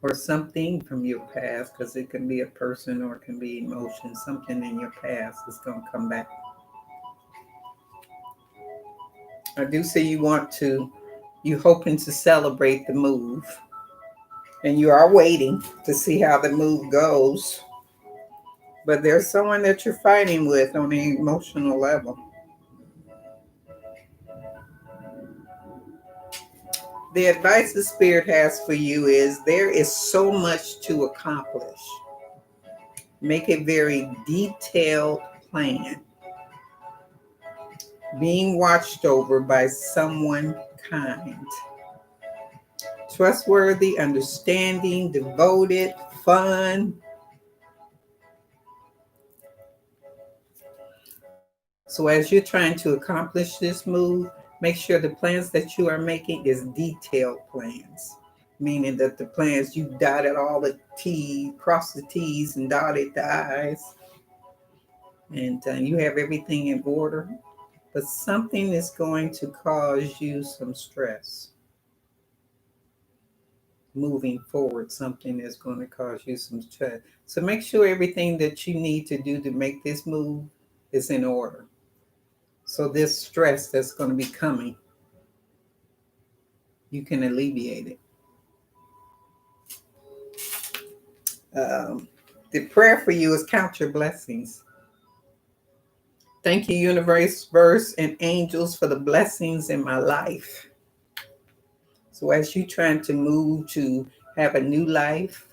or something from your past, because it can be a person or it can be emotion. Something in your past is going to come back. I do see you hoping to celebrate the move, and you are waiting to see how the move goes. But there's someone that you're fighting with on an emotional level. The advice the Spirit has for you is there is so much to accomplish. Make a very detailed plan, being watched over by someone kind, trustworthy, understanding, devoted, fun. So as you're trying to accomplish this move, make sure the plans that you are making is detailed plans, meaning that the plans you dotted all the T's, crossed the T's and dotted the I's, and you have everything in order. But something is going to cause you some stress moving forward. Something is going to cause you some stress. So make sure everything that you need to do to make this move is in order. So this stress that's going to be coming, you can alleviate it. The prayer for you is count your blessings. Thank you, universe, verse, and angels for the blessings in my life. So as you're trying to move to have a new life,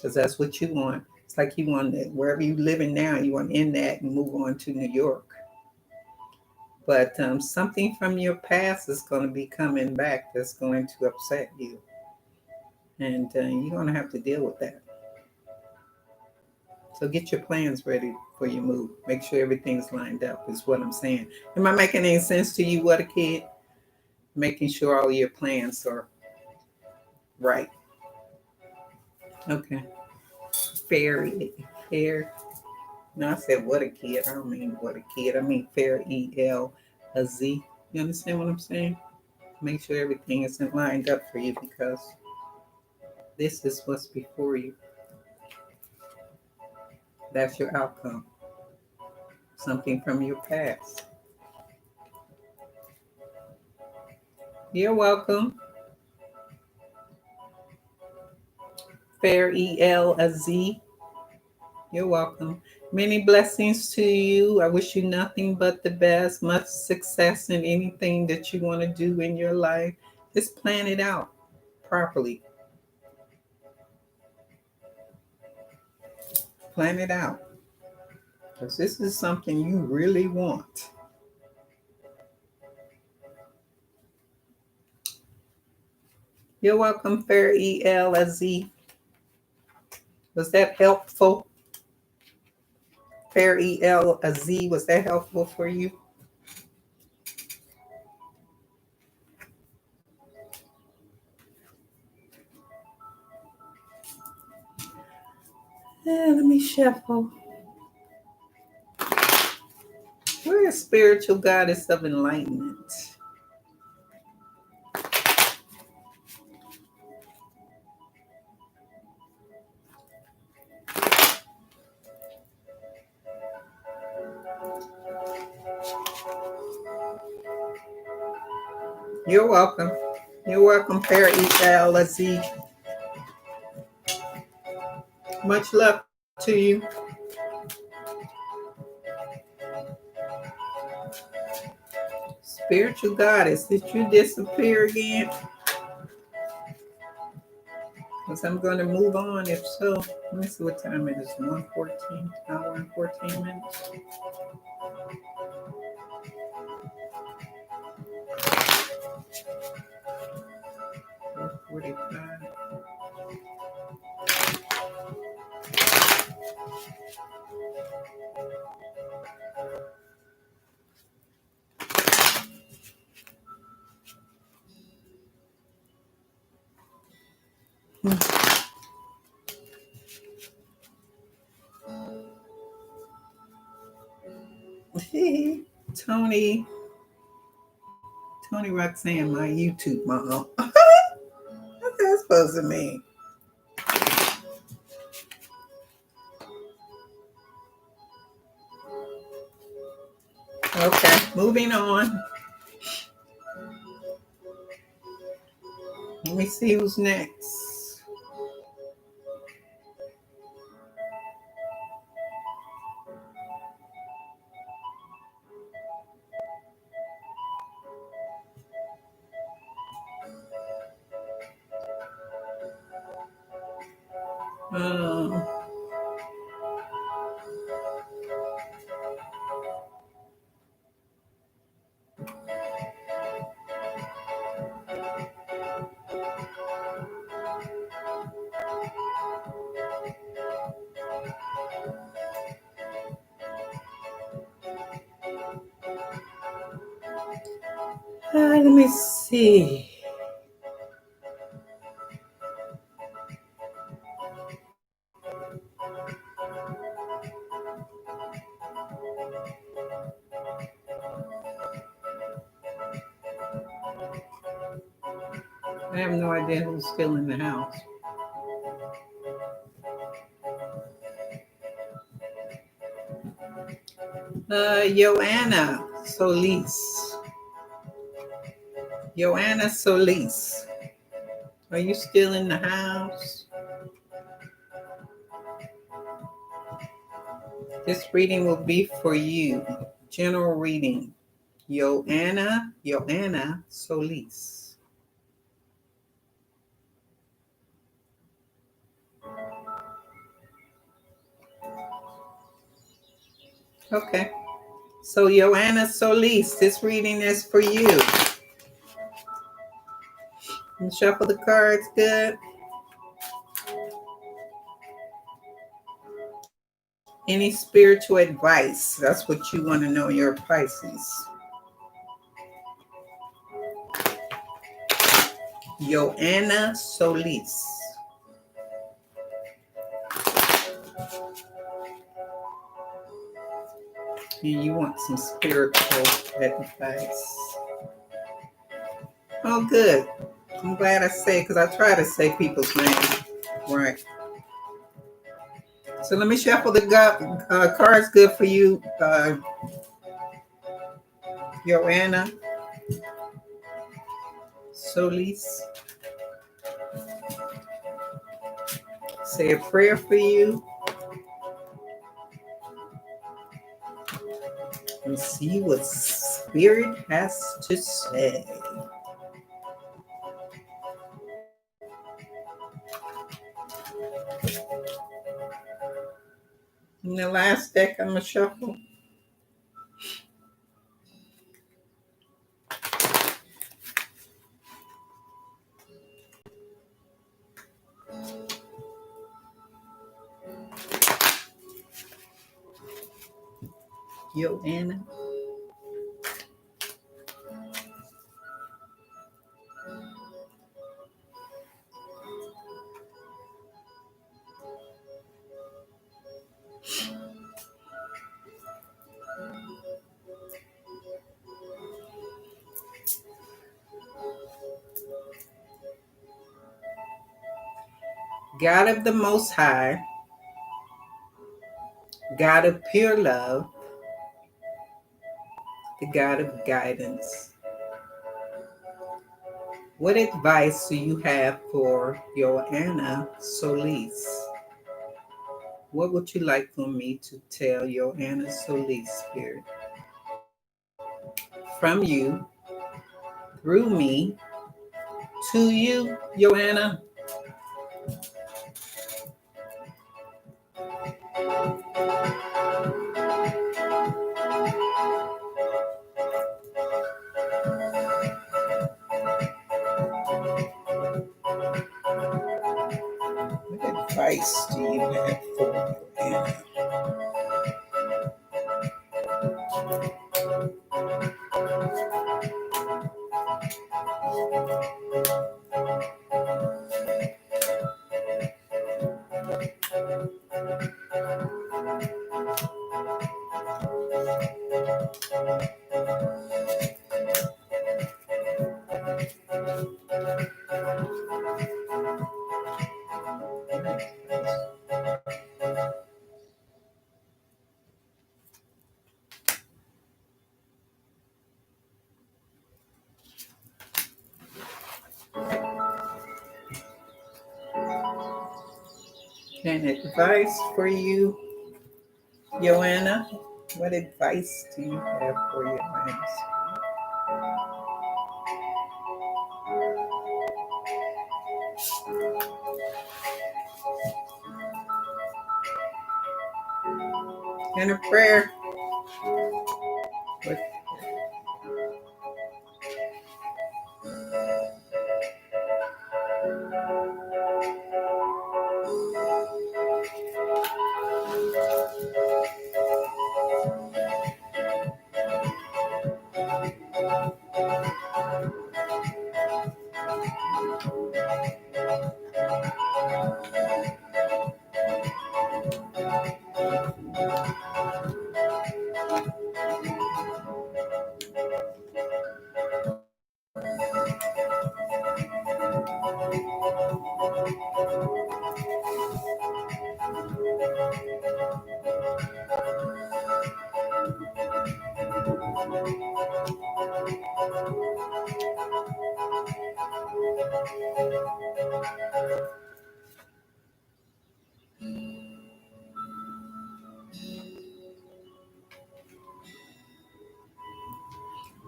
because that's what you want. It's like you want it wherever you living now, you want to end that and move on to New York. But something from your past is going to be coming back that's going to upset you. And you're going to have to deal with that. So get your plans ready for your move. Make sure everything's lined up, is what I'm saying. Am I making any sense to you, what a kid? Making sure all your plans are right. Okay. Fair. No, I said what a kid. I don't mean what a kid. I mean fair, E-L, a Z. You understand what I'm saying? Make sure everything isn't lined up for you because this is what's before you. That's your outcome. Something from your past. You're welcome. Fair, E-L, a Z. You're welcome. Many blessings to you. I wish you nothing but the best, much success in anything that you want to do in your life. Just plan it out properly. Plan it out. Because this is something you really want. You're welcome, Fair E-L, a Z. Was that helpful? Fair E-L, a Z. Was that helpful for you? Let me shuffle. We're a spiritual goddess of enlightenment. You're welcome. You're welcome, Fair E-L, a Z. Much love to you. Spiritual goddess, did you disappear again? Because I'm going to move on if so. Let me see what time it is. 1:14, hour and 14 minutes. $4:45. Tony Roxanne, my YouTube mom. What's that supposed to mean? Okay, moving on. Let me see who's next. Um, let me see. I have no idea who's still in the house. Joanna Solis. Joanna Solis. Are you still in the house? This reading will be for you. General reading. Joanna Solis. Okay. So, Joanna Solis, this reading is for you. You shuffle the cards good. Any spiritual advice? That's what you want to know, your Pisces. Joanna Solis. And you want some spiritual advice. Oh, good. I'm glad I say, because I try to say people's names. Right. So let me shuffle the cards good for you, Joanna Solis. Say a prayer for you and see what Spirit has to say. In the last deck, I'm going to shuffle. Joanna. God of the Most High, God of pure love, the God of guidance. What advice do you have for Joanna Solis? What would you like for me to tell Joanna Solis, Spirit? From you, through me, to you, Joanna. What advice do you have for Joanna? An advice for you, Joanna. What advice do you have for Joanna? And a prayer.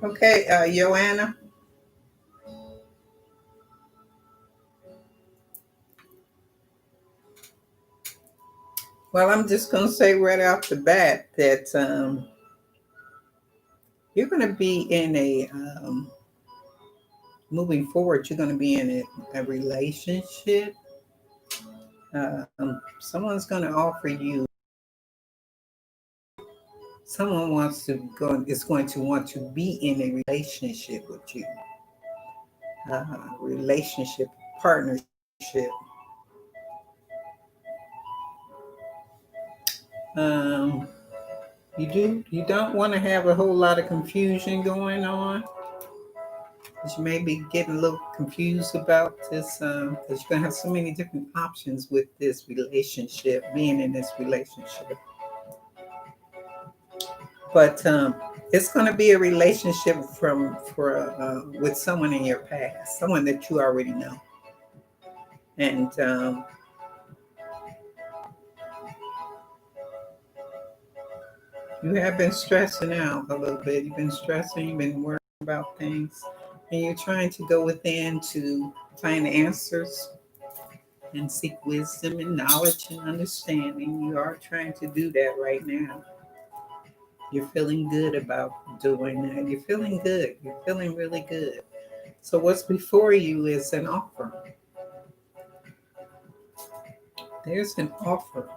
Okay, Joanna. Well, I'm just going to say right off the bat that you're going to be in moving forward, you're going to be in a relationship. Someone's going to offer you, someone wants to go, is going to want to be in a relationship with you, relationship, partnership. Um, you don't want to have a whole lot of confusion going on. You may be getting a little confused about this because you're going to have so many different options with this relationship, being in this relationship. But it's going to be a relationship with someone in your past, someone that you already know, and you have been stressing out a little bit. You've been stressing, you've been worrying about things, and you're trying to go within to find answers and seek wisdom and knowledge and understanding. You are trying to do that right now. You're feeling good about doing that. You're feeling good. You're feeling really good. So what's before you is an offer. There's an offer.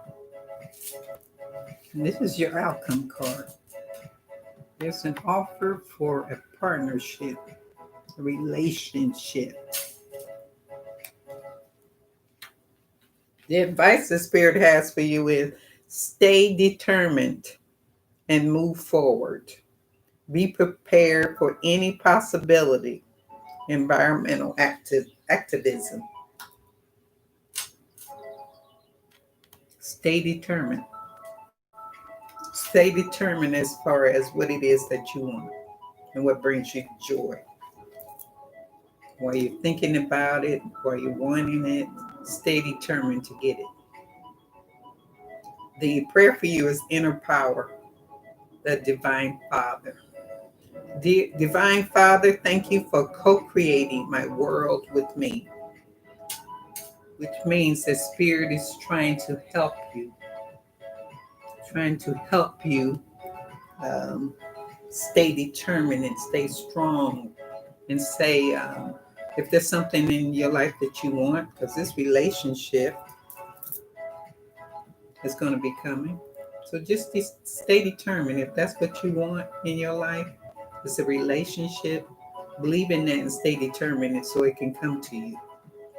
And this is your outcome card. There's an offer for a partnership, a relationship. The advice the Spirit has for you is stay determined and move forward. Be prepared for any possibility. Environmental activism. Stay determined. Stay determined as far as what it is that you want and what brings you joy. While you're thinking about it, while you're wanting it, stay determined to get it. The prayer for you is inner power, the Divine Father. Divine Father, thank you for co-creating my world with me, which means the Spirit is trying to help you, um, stay determined and stay strong and say, if there's something in your life that you want, because this relationship is going to be coming. So just stay determined. If that's what you want in your life, it's a relationship. Believe in that and stay determined so it can come to you.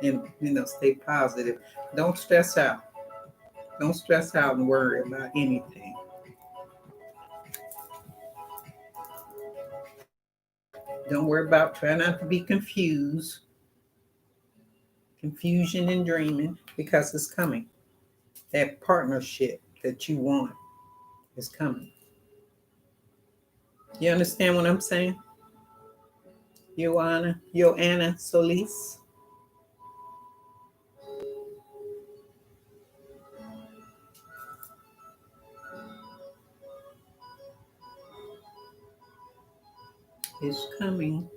And, stay positive. Don't stress out. Don't stress out and worry about anything. Don't worry about trying not to be confused. Confusion and dreaming, because it's coming. That partnership that you want is coming. You understand what I'm saying? Joanna Solis. Is coming.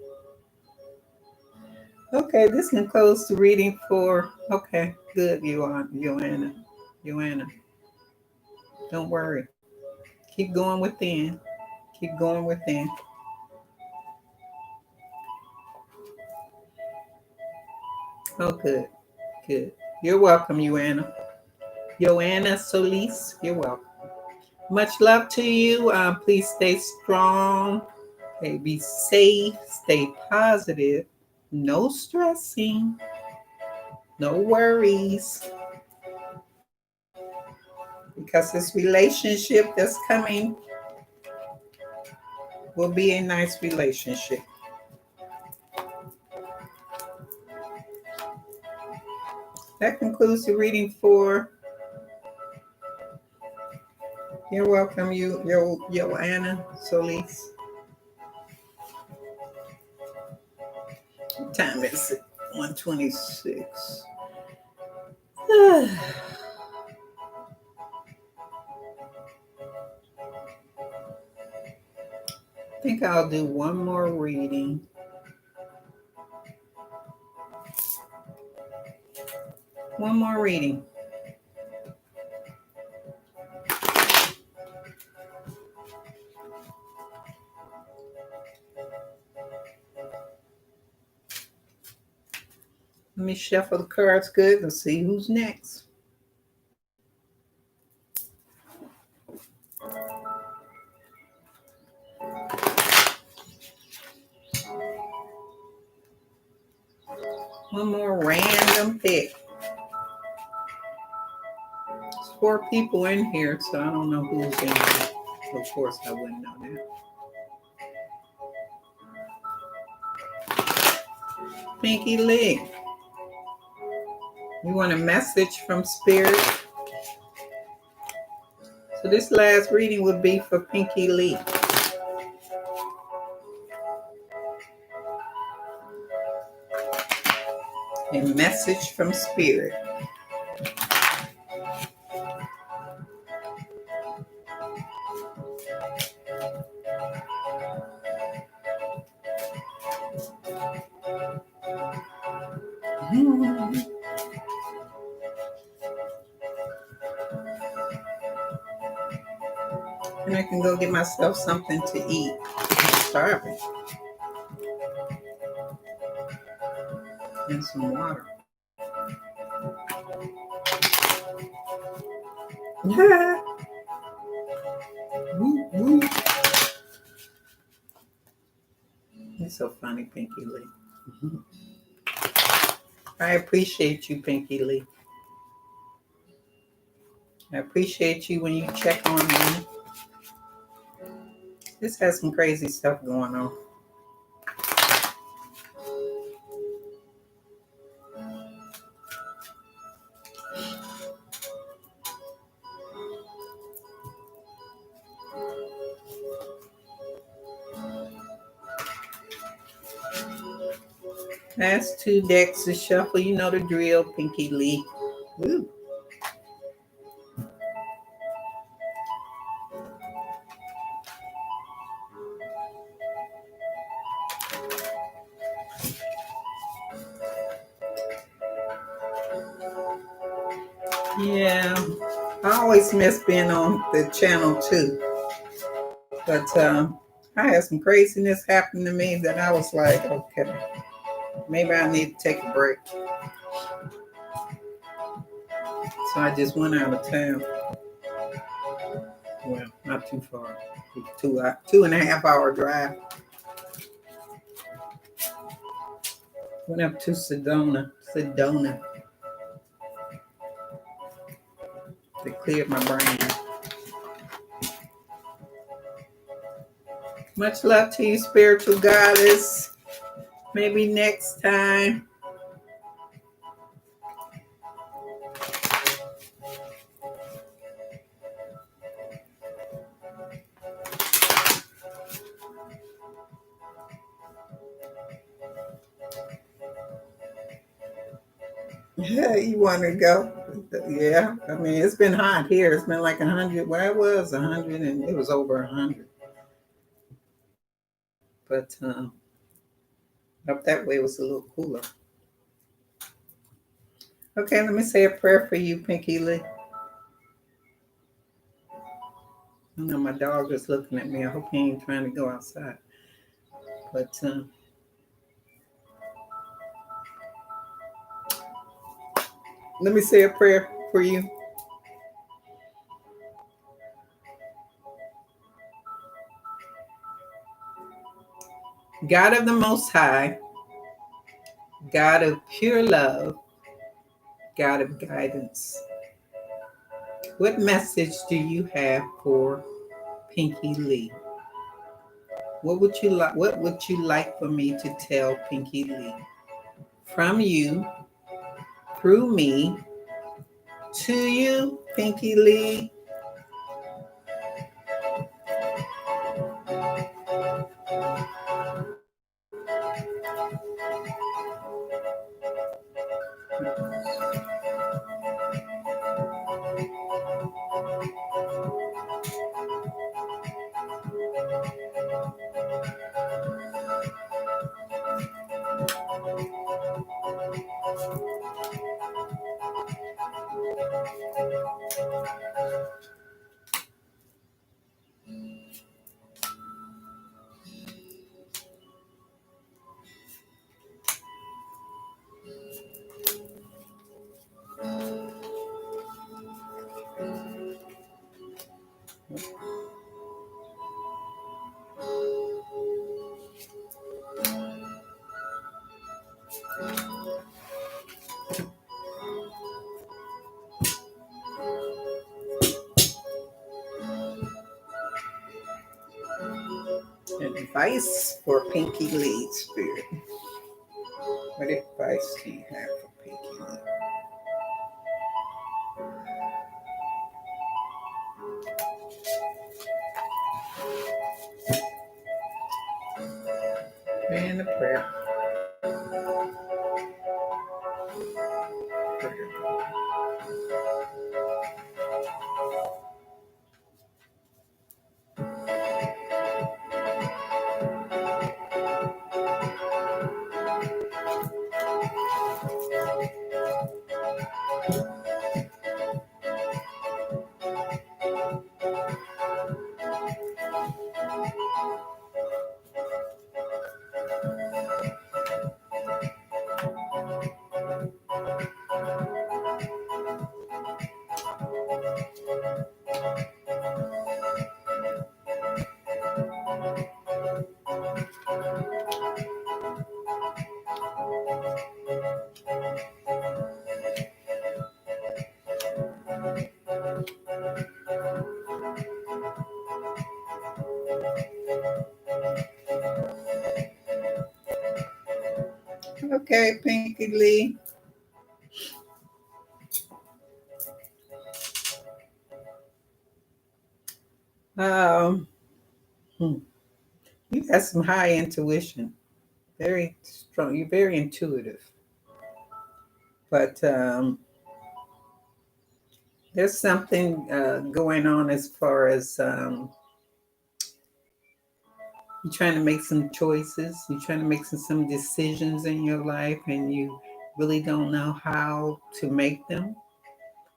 Okay, this can close the reading for. Okay, good, Joanna. Joanna, don't worry. Keep going within. Keep going within. Oh, good, good. You're welcome, Joanna Solis. You're welcome. Much love to you. Please stay strong. Okay, be safe. Stay positive. No stressing. No worries. Because this relationship that's coming will be a nice relationship. That concludes the reading for. You're welcome, Joanna Solis. What time is it? 1:26. I think I'll do one more reading. One more reading. Let me shuffle the cards good and see who's next. One more random pick. There's 4 people in here, so I don't know who's in here. Of course, I wouldn't know that. Pinky Lee, you want a message from Spirit? So this last reading would be for Pinky Lee. A message from Spirit. And I can go get myself something to eat. I'm starving. And some water. Woo, woo. You're so funny, Pinky Lee. I appreciate you, Pinky Lee. I appreciate you when you check on me. This has some crazy stuff going on. That's 2 decks to shuffle. You know the drill, Pinky Lee. Woo. Yeah, I always miss being on the channel too. But I had some craziness happen to me that I was like, okay, maybe I need to take a break. So I just went out of town. Well, not too far. 2.5 hour drive. Went up to Sedona. They cleared my brain. Much love to you, spiritual goddess. Maybe next time. Yeah, you want to go? Yeah, I mean, it's been hot here. It's been like 100. Where I was 100, and it was over 100. But up that way was a little cooler. Okay, let me say a prayer for you, Pinky Lee. I know my dog is looking at me. I hope he ain't trying to go outside. But let me say a prayer for you. God of the Most High, God of pure love, God of guidance, what message do you have for Pinky Lee? What would you like for me to tell Pinky Lee? From you, through me, to you, Pinky Lee. advice for Pinky Lee, Spirit? What advice do you have for Pinky Lee? And a prayer. Okay, Pinky Lee. Um, you got some high intuition, very strong. You're very intuitive, but there's something going on as far as you're trying to make some choices. You're trying to make some decisions in your life, and you really don't know how to make them.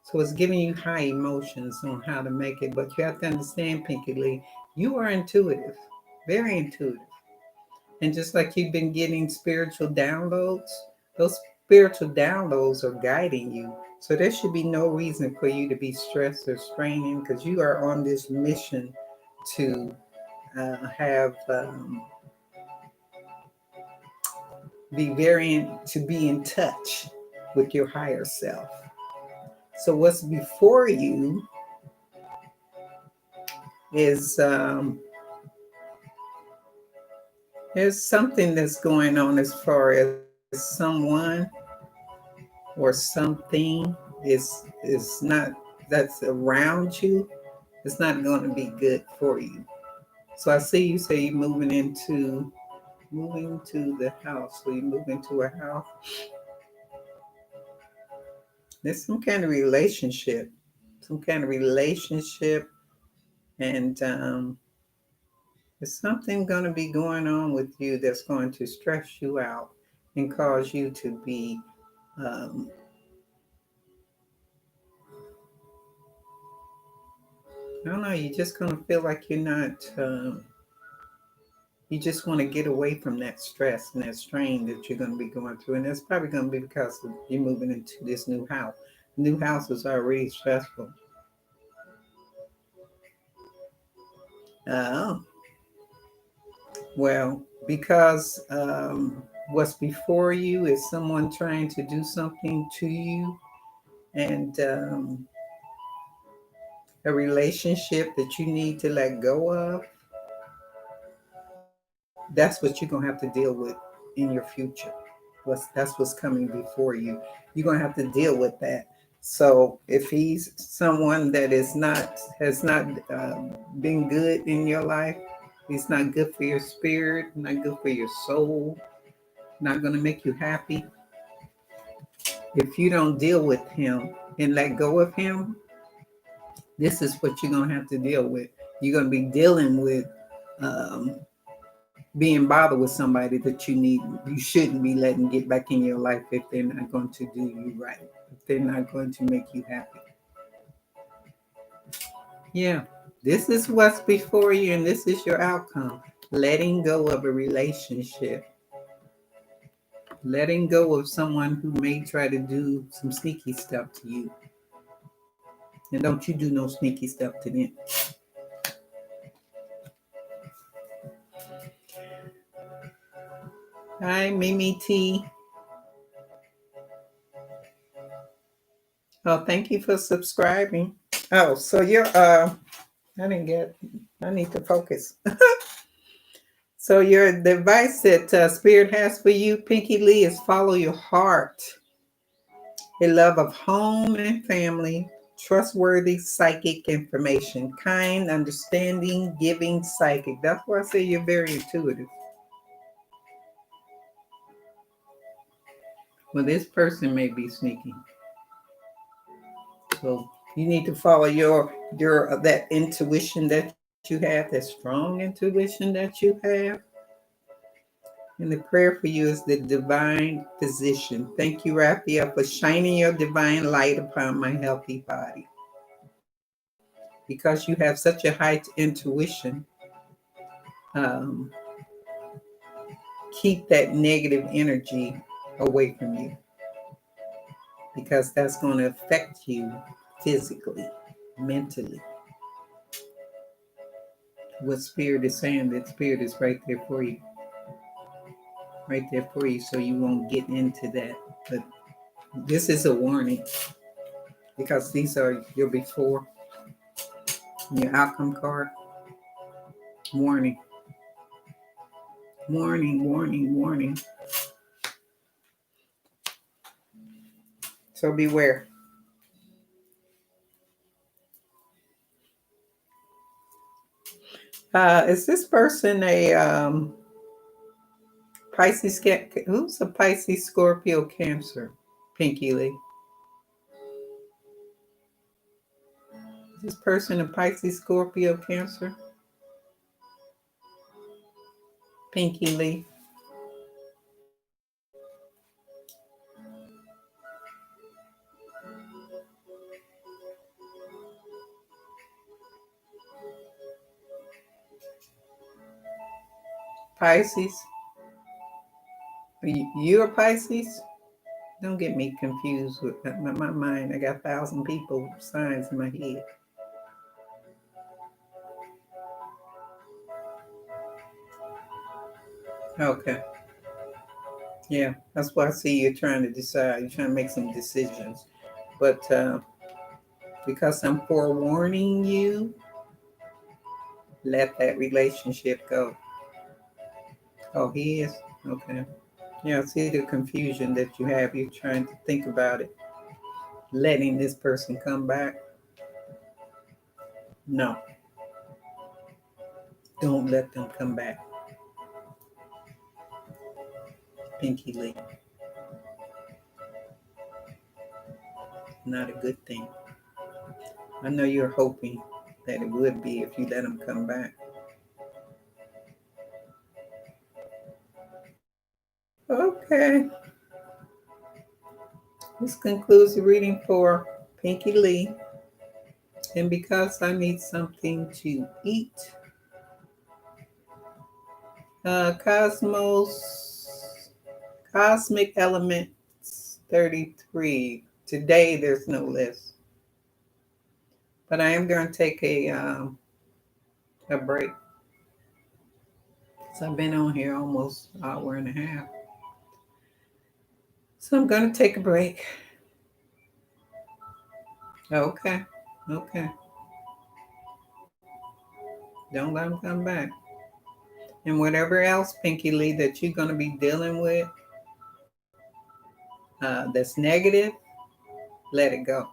So it's giving you high emotions on how to make it. But you have to understand, Pinky Lee, you are intuitive, very intuitive. And just like you've been getting spiritual downloads, those spiritual downloads are guiding you. So there should be no reason for you to be stressed or straining because you are on this mission to have be in touch with your higher self. So what's before you is there's something that's going on as far as someone or something is not that's around you. It's not going to be good for you. So I see you say you're moving to the house. So you move into a house. There's some kind of relationship, and there's something going to be going on with you that's going to stress you out and cause you to be um, I don't know, you're just going to feel like you're not you just want to get away from that stress and that strain that you're going to be going through. And that's probably going to be because of you moving into this new house. New house is already stressful. Oh, well, because what's before you is someone trying to do something to you, and a relationship that you need to let go of. That's what you're going to have to deal with in your future. That's what's coming before you. You're going to have to deal with that. So if he's someone that has not been good in your life, he's not good for your spirit, not good for your soul, not going to make you happy. If you don't deal with him and let go of him, this is what you're going to have to deal with. You're going to be dealing with um, being bothered with somebody that you shouldn't be letting get back in your life if they're not going to do you right, if they're not going to make you happy. Yeah, this is what's before you, and this is your outcome. Letting go of a relationship, letting go of someone who may try to do some sneaky stuff to you. And don't you do no sneaky stuff to them. Hi, Mimi T. Oh, thank you for subscribing. Oh, so you're I need to focus. So the advice that Spirit has for you, Pinky Lee, is follow your heart. A love of home and family, trustworthy psychic information, kind, understanding, giving psychic. That's why I say you're very intuitive. Well, this person may be sneaky. So you need to follow your that intuition that you have, that strong intuition that you have. And the prayer for you is the divine physician. Thank you, Raphael, for shining your divine light upon my healthy body. Because you have such a high intuition, um, keep that negative energy away from you, because that's going to affect you physically, mentally. What Spirit is saying, that Spirit is right there for you. Right there for you, so you won't get into that. But this is a warning, because these are your before, your outcome card. Warning, warning, warning, warning. So beware. Is this person a Pisces? Who's a Pisces, Scorpio, Cancer? Pinky Lee. Is this person a Pisces, Scorpio, Cancer? Pinky Lee. Pisces. You a Pisces? Don't get me confused with my mind. I got 1,000 people signs in my head. Okay. Yeah, that's why I see you're trying to decide. You're trying to make some decisions. But because I'm forewarning you, let that relationship go. Oh, he is? Okay. Yeah, I see the confusion that you have. You're trying to think about it. Letting this person come back. No, don't let them come back. Pinky Lee. Not a good thing. I know you're hoping that it would be if you let them come back. Okay. This concludes the reading for Pinky Lee. And because I need something to eat, Cosmic Elements 33. Today there's no list. But I am going to take a break. So I've been on here almost an hour and a half. So I'm going to take a break. Okay. Okay. Don't let them come back. And whatever else, Pinky Lee, that you're going to be dealing with that's negative, let it go.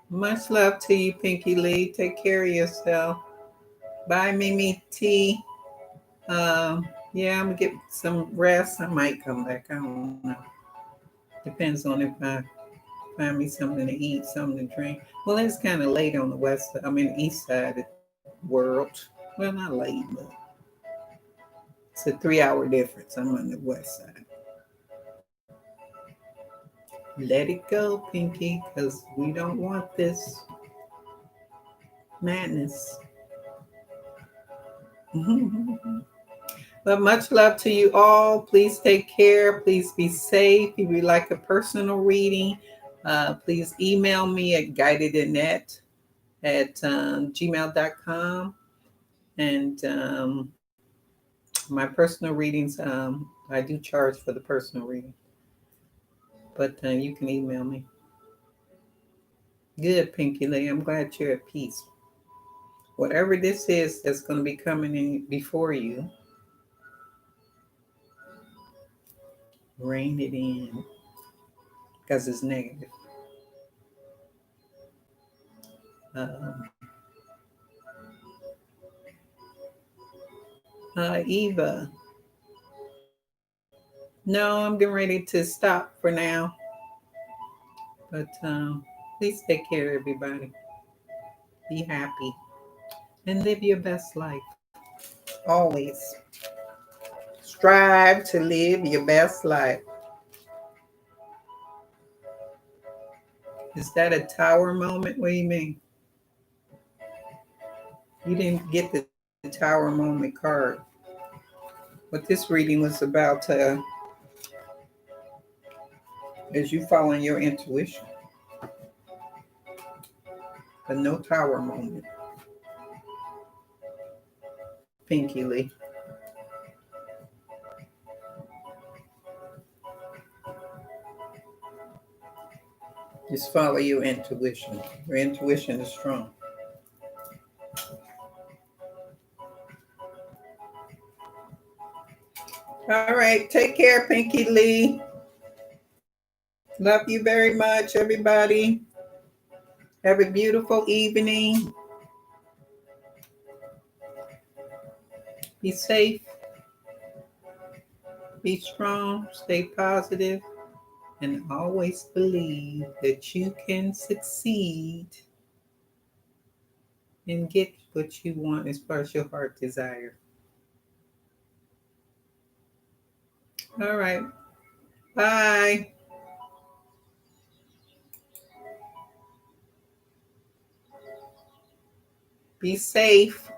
Much love to you, Pinky Lee. Take care of yourself. Bye, Mimi T. Yeah, I'm going to get some rest. I might come back. I don't know. Depends on if I find me something to eat, something to drink. Well, it's kind of late on the west side. I'm in the east side of the world. Well, not late, but it's a 3-hour difference. I'm on the west side. Let it go, Pinky, because we don't want this madness. But much love to you all. Please take care. Please be safe. If you'd like a personal reading, please email me at guidedinnet at gmail.com. And my personal readings, I do charge for the personal reading. But you can email me. Good, Pinky Lee. I'm glad you're at peace. Whatever this is that's going to be coming in before you, rein it in because it's negative. Um, Eva, no, I'm getting ready to stop for now. But please take care, everybody. Be happy and live your best life. Always strive to live your best life. Is that a tower moment? What do you mean? You didn't get the tower moment card. What this reading was about is you following your intuition. But no tower moment. Pinky Lee. Just follow your intuition. Your intuition is strong. All right. Take care, Pinky Lee. Love you very much, everybody. Have a beautiful evening. Be safe. Be strong. Stay positive. And always believe that you can succeed and get what you want as far as your heart desire. All right. Bye. Be safe.